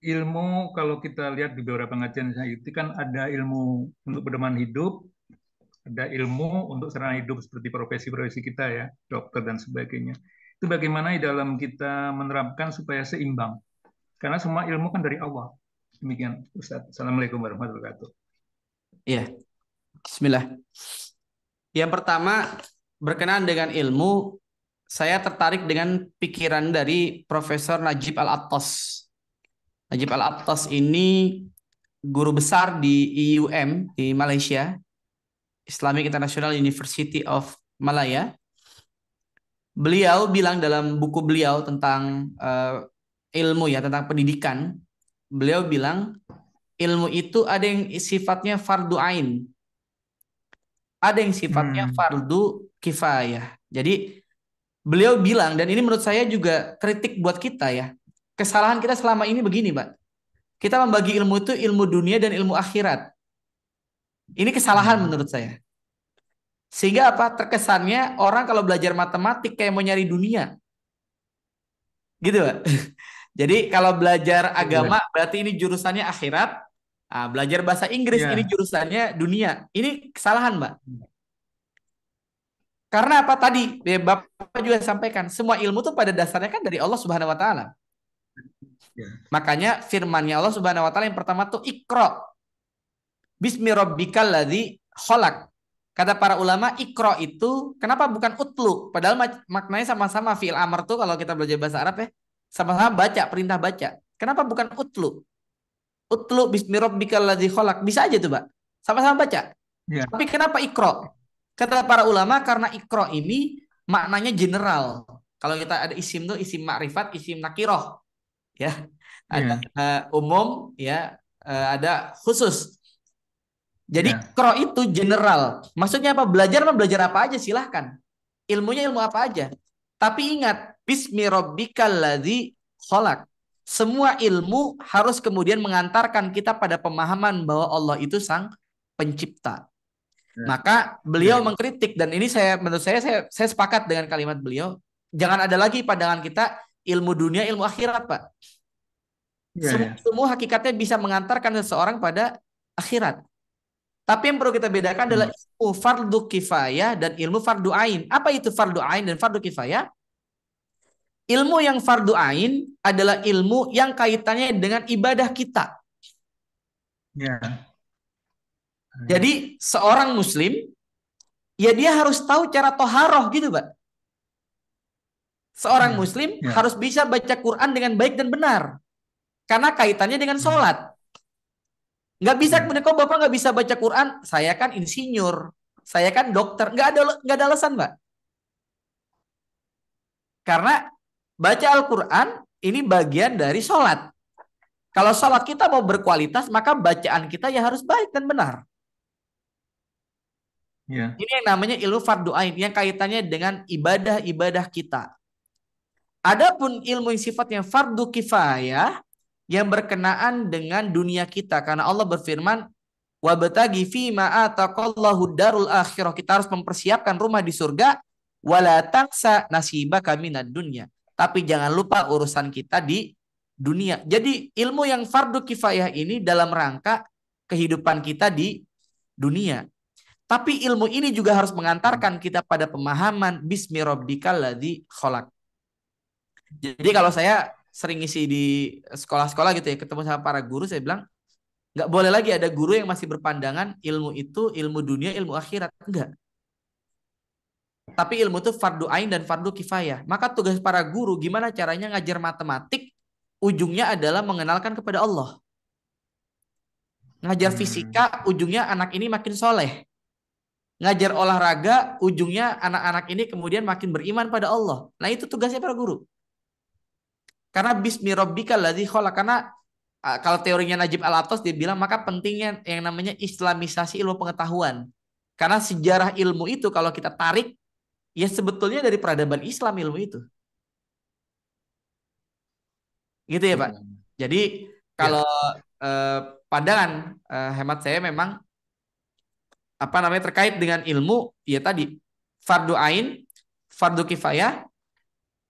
Ilmu kalau kita lihat di beberapa pengajian saya itu kan ada ilmu untuk pedoman hidup, ada ilmu untuk sarana hidup seperti profesi-profesi kita ya, dokter dan sebagainya. Itu bagaimana di dalam kita menerapkan supaya seimbang. Karena semua ilmu kan dari Allah. Demikian, Ustaz. Assalamualaikum warahmatullahi wabarakatuh. Iya. Bismillah. Yang pertama, berkenaan dengan ilmu, saya tertarik dengan pikiran dari Profesor Najib Al-Attas. Najib Al-Attas ini guru besar di IUM di Malaysia, Islamic International University of Malaya. Beliau bilang dalam buku beliau tentang ilmu ya, tentang pendidikan, beliau bilang ilmu itu ada yang sifatnya fardu ain, ada yang sifatnya fardu kifayah. Jadi beliau bilang, dan ini menurut saya juga kritik buat kita ya, kesalahan kita selama ini begini, Pak. Kita membagi ilmu itu ilmu dunia dan ilmu akhirat. Ini kesalahan menurut saya. Sehingga apa? Terkesannya orang kalau belajar matematik kayak mau nyari dunia. Gitu, Pak. Jadi kalau belajar agama berarti ini jurusannya akhirat. Nah, belajar bahasa Inggris ini jurusannya dunia. Ini kesalahan, Mbak. Karena apa tadi? Bapak juga sampaikan, semua ilmu itu pada dasarnya kan dari Allah Subhanahu wa taala. Makanya firman-Nya Allah Subhanahu wa taala yang pertama tuh Iqra. Bismi rabbikal ladzi khalaq. Kata para ulama, Iqra itu kenapa bukan utlu? Padahal maknanya sama-sama, fi'il amr tuh kalau kita belajar bahasa Arab ya, sama-sama baca, perintah baca. Kenapa bukan utlu? Utlu bismi rabbikal ladzi khalaq. Bisa aja tuh, Pak. Sama-sama baca. Ya, Tapi kenapa ikro? Kata para ulama karena ikro ini maknanya general. Kalau kita ada isim tuh isim makrifat, isim nakiroh, ya. Ada ya, umum, ya. Ada khusus. Jadi ya, ikro itu general. Maksudnya apa? Belajar mah belajar apa aja silahkan. Ilmunya ilmu apa aja. Tapi ingat, bismi rabbikal ladzi khalaq. Semua ilmu harus kemudian mengantarkan kita pada pemahaman bahwa Allah itu sang pencipta. ya, Maka ya, beliau mengkritik dan ini menurut saya sepakat dengan kalimat beliau. Jangan ada lagi pandangan kita ilmu dunia, ilmu akhirat, Pak. ya, Semua, ya. semua hakikatnya bisa mengantarkan seseorang pada akhirat. Tapi yang perlu kita bedakan adalah Hmm. ilmu fardu kifayah dan ilmu fardu ain. Apa itu fardu ain dan fardu kifayah? Ilmu yang fardu ain adalah ilmu yang kaitannya dengan ibadah kita. Ya, Jadi seorang muslim, ya dia harus tahu cara toharoh gitu, Pak. Seorang ya, muslim ya. harus bisa baca Quran dengan baik dan benar. Karena kaitannya dengan Hmm. sholat. Nggak bisa Ya, kemudian kok Bapak nggak bisa baca Quran. Saya kan insinyur. Saya kan dokter. Nggak ada alasan, Pak. Karena baca Al-Quran ini bagian dari sholat. Kalau sholat kita mau berkualitas, maka bacaan kita ya harus baik dan benar. ya, Ini yang namanya ilmu fardu ain, yang kaitannya dengan ibadah-ibadah kita. Adapun ilmu yang sifatnya fardu kifayah, yang berkenaan dengan dunia kita. Karena Allah berfirman, wabtagi fima ataqallahu darul akhirah. Kita harus mempersiapkan rumah di surga. Wala taksa nasibaka minad dunya. Tapi jangan lupa urusan kita di dunia. Jadi ilmu yang fardu kifayah ini dalam rangka kehidupan kita di dunia. Tapi ilmu ini juga harus mengantarkan kita pada pemahaman bismi rabbikal ladzi khalaq. Jadi kalau saya sering isi di sekolah-sekolah gitu ya, ketemu sama para guru, saya bilang nggak boleh lagi ada guru yang masih berpandangan ilmu itu ilmu dunia, ilmu akhirat. Enggak. Tapi ilmu itu fardu ain dan fardu kifayah. Maka tugas para guru gimana caranya ngajar matematik, ujungnya adalah mengenalkan kepada Allah. Ngajar fisika, ujungnya anak ini makin soleh. Ngajar olahraga, ujungnya anak-anak ini kemudian makin beriman pada Allah. Nah itu tugasnya para guru. Karena bismi rabbikal ladzi khalaq. Karena kalau teorinya Najib Al-Atas dia bilang maka pentingnya yang namanya islamisasi ilmu pengetahuan. Karena sejarah ilmu itu kalau kita tarik ya sebetulnya dari peradaban Islam ilmu itu. Gitu ya, Pak. Jadi ya, kalau pandangan hemat saya memang apa namanya terkait dengan ilmu ya tadi fardu ain, fardu kifayah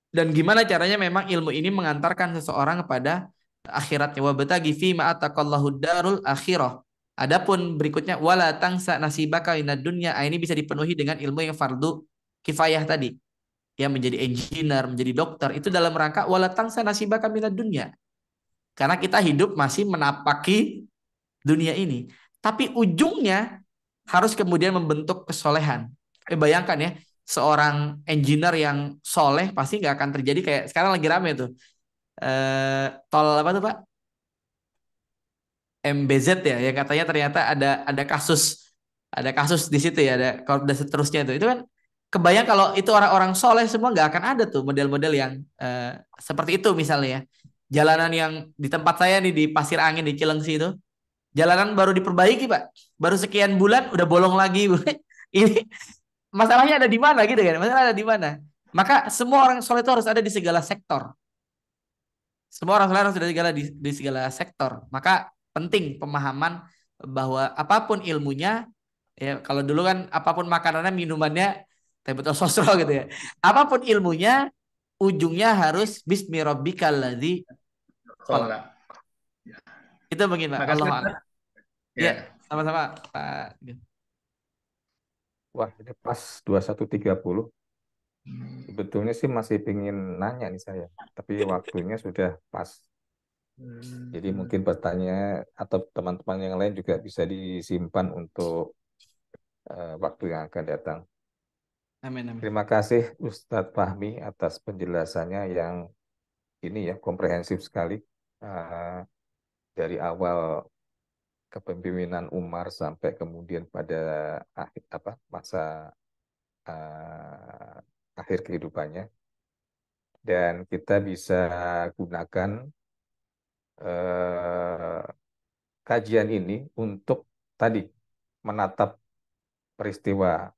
dan gimana caranya memang ilmu ini mengantarkan seseorang kepada akhiratnya. Wa batagi fi ma ataqallahu darul akhirah. Adapun berikutnya wala tangsa nasibaka minad dunya. Ini bisa dipenuhi dengan ilmu yang fardu kifayah tadi. Ya menjadi engineer, menjadi dokter itu dalam rangka wala tangsa nasibaka minad dunya. Karena kita hidup masih menapaki dunia ini. Tapi ujungnya harus kemudian membentuk kesolehan. Bayangkan ya, seorang engineer yang soleh pasti nggak akan terjadi kayak sekarang lagi rame tuh. Tol apa tuh Pak? MBZ ya, yang katanya ternyata ada kasus di situ ya, ada dan seterusnya itu kan kebayang kalau itu orang-orang soleh semua nggak akan ada tuh model-model yang seperti itu misalnya ya. Jalanan yang di tempat saya nih di Pasir Angin di Cilengsi itu, jalanan baru diperbaiki Pak, baru sekian bulan udah bolong lagi. Ini masalahnya ada di mana gitu kan? Masalah ada di mana? Maka semua orang soleh itu harus ada di segala sektor. Semua orang soleh harus ada di segala sektor. Maka penting pemahaman bahwa apapun ilmunya, ya kalau dulu kan apapun makanannya, minumannya, teh botol sosro gitu ya. Apapun ilmunya, ujungnya harus bismi rabbikal ladzi khalaq. Kolak. Itu mungkin Pak. Makasih, Allah Ustaz. a'lam. Ya. Ya, sama-sama Pak. Wah, ini pas 21.30. Sebetulnya sih masih pingin nanya nih saya, tapi waktunya sudah pas. Jadi mungkin pertanyaan atau teman-teman yang lain juga bisa disimpan untuk waktu yang akan datang. Amin, amin. Terima kasih Ustadz Fahmi atas penjelasannya yang ini ya komprehensif sekali. Dari awal kepemimpinan Umar sampai kemudian pada masa eh, akhir kehidupannya, dan kita bisa gunakan eh, kajian ini untuk tadi menatap peristiwa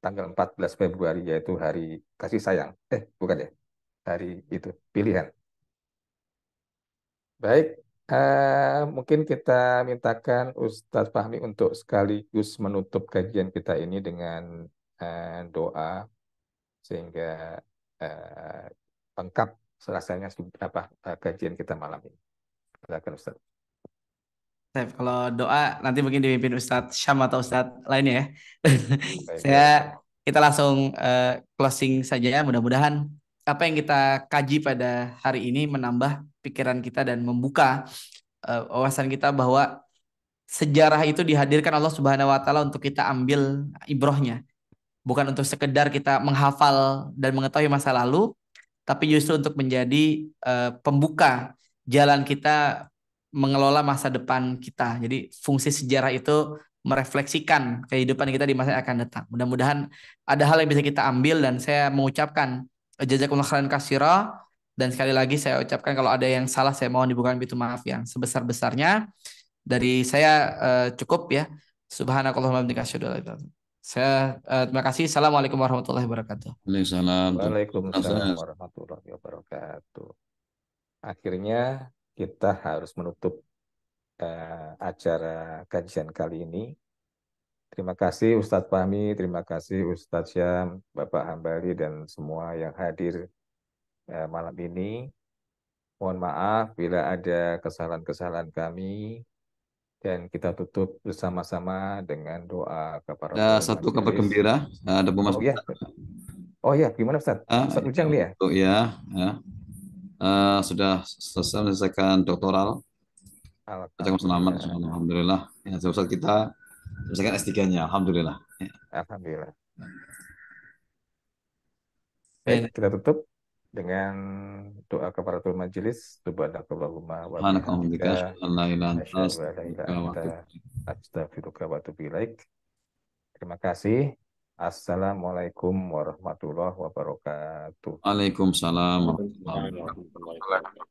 tanggal 14 Februari, yaitu hari kasih sayang. Bukan ya, hari itu pilihan. Baik, mungkin kita mintakan Ustadz Fahmi untuk sekaligus menutup kajian kita ini dengan doa, sehingga eh, lengkap rasanya kajian kita malam ini. Silakan Ustadz. Kalau doa nanti mungkin dipimpin Ustadz Syam atau Ustadz lainnya ya. Baik, Saya ya. kita langsung closing saja ya. Mudah-mudahan apa yang kita kaji pada hari ini menambah pikiran kita dan membuka wawasan kita bahwa sejarah itu dihadirkan Allah Subhanahu wa taala untuk kita ambil ibrohnya. Bukan untuk sekedar kita menghafal dan mengetahui masa lalu, tapi justru untuk menjadi pembuka jalan kita mengelola masa depan kita. Jadi fungsi sejarah itu merefleksikan kehidupan kita di masa yang akan datang. Mudah-mudahan ada hal yang bisa kita ambil, dan saya mengucapkan jazakumullah khairan katsira, dan sekali lagi saya ucapkan kalau ada yang salah saya mohon dibukakan pintu maaf yang sebesar-besarnya. Dari saya cukup ya. Subhanakallahumma wa bihamdika asyhadu an la ilaha illa anta. Saya terima kasih. Assalamualaikum warahmatullahi wabarakatuh. Waalaikumsalam. Waalaikumsalam warahmatullahi wabarakatuh. Akhirnya kita harus menutup acara kajian kali ini. Terima kasih Ustadz Fahmi, terima kasih Ustadz Syam, Bapak Hambali, dan semua yang hadir malam ini. Mohon maaf bila ada kesalahan-kesalahan kami, dan kita tutup bersama-sama dengan doa Ada satu kabar majelis. gembira, ada pemasukan. Oh ya, gimana Ustadz? Ustadz Ujang nih ya? Oh ya, sudah selesai menyelesaikan doktoral. Ucapkan selamat, alhamdulillah. Ya, Ustadz kita selesaikan S3-nya, alhamdulillah. Ya. Alhamdulillah. Baik, kita tutup dengan doa kafaratul majelis. Subhanakallahumma wa bihamdika asyhadu an la ilaha illa anta astaghfiruka wa atubu ilaik. Terima kasih. Assalamualaikum warahmatullahi wabarakatuh. Waalaikumsalam Waalaikumsalam warahmatullahi wabarakatuh.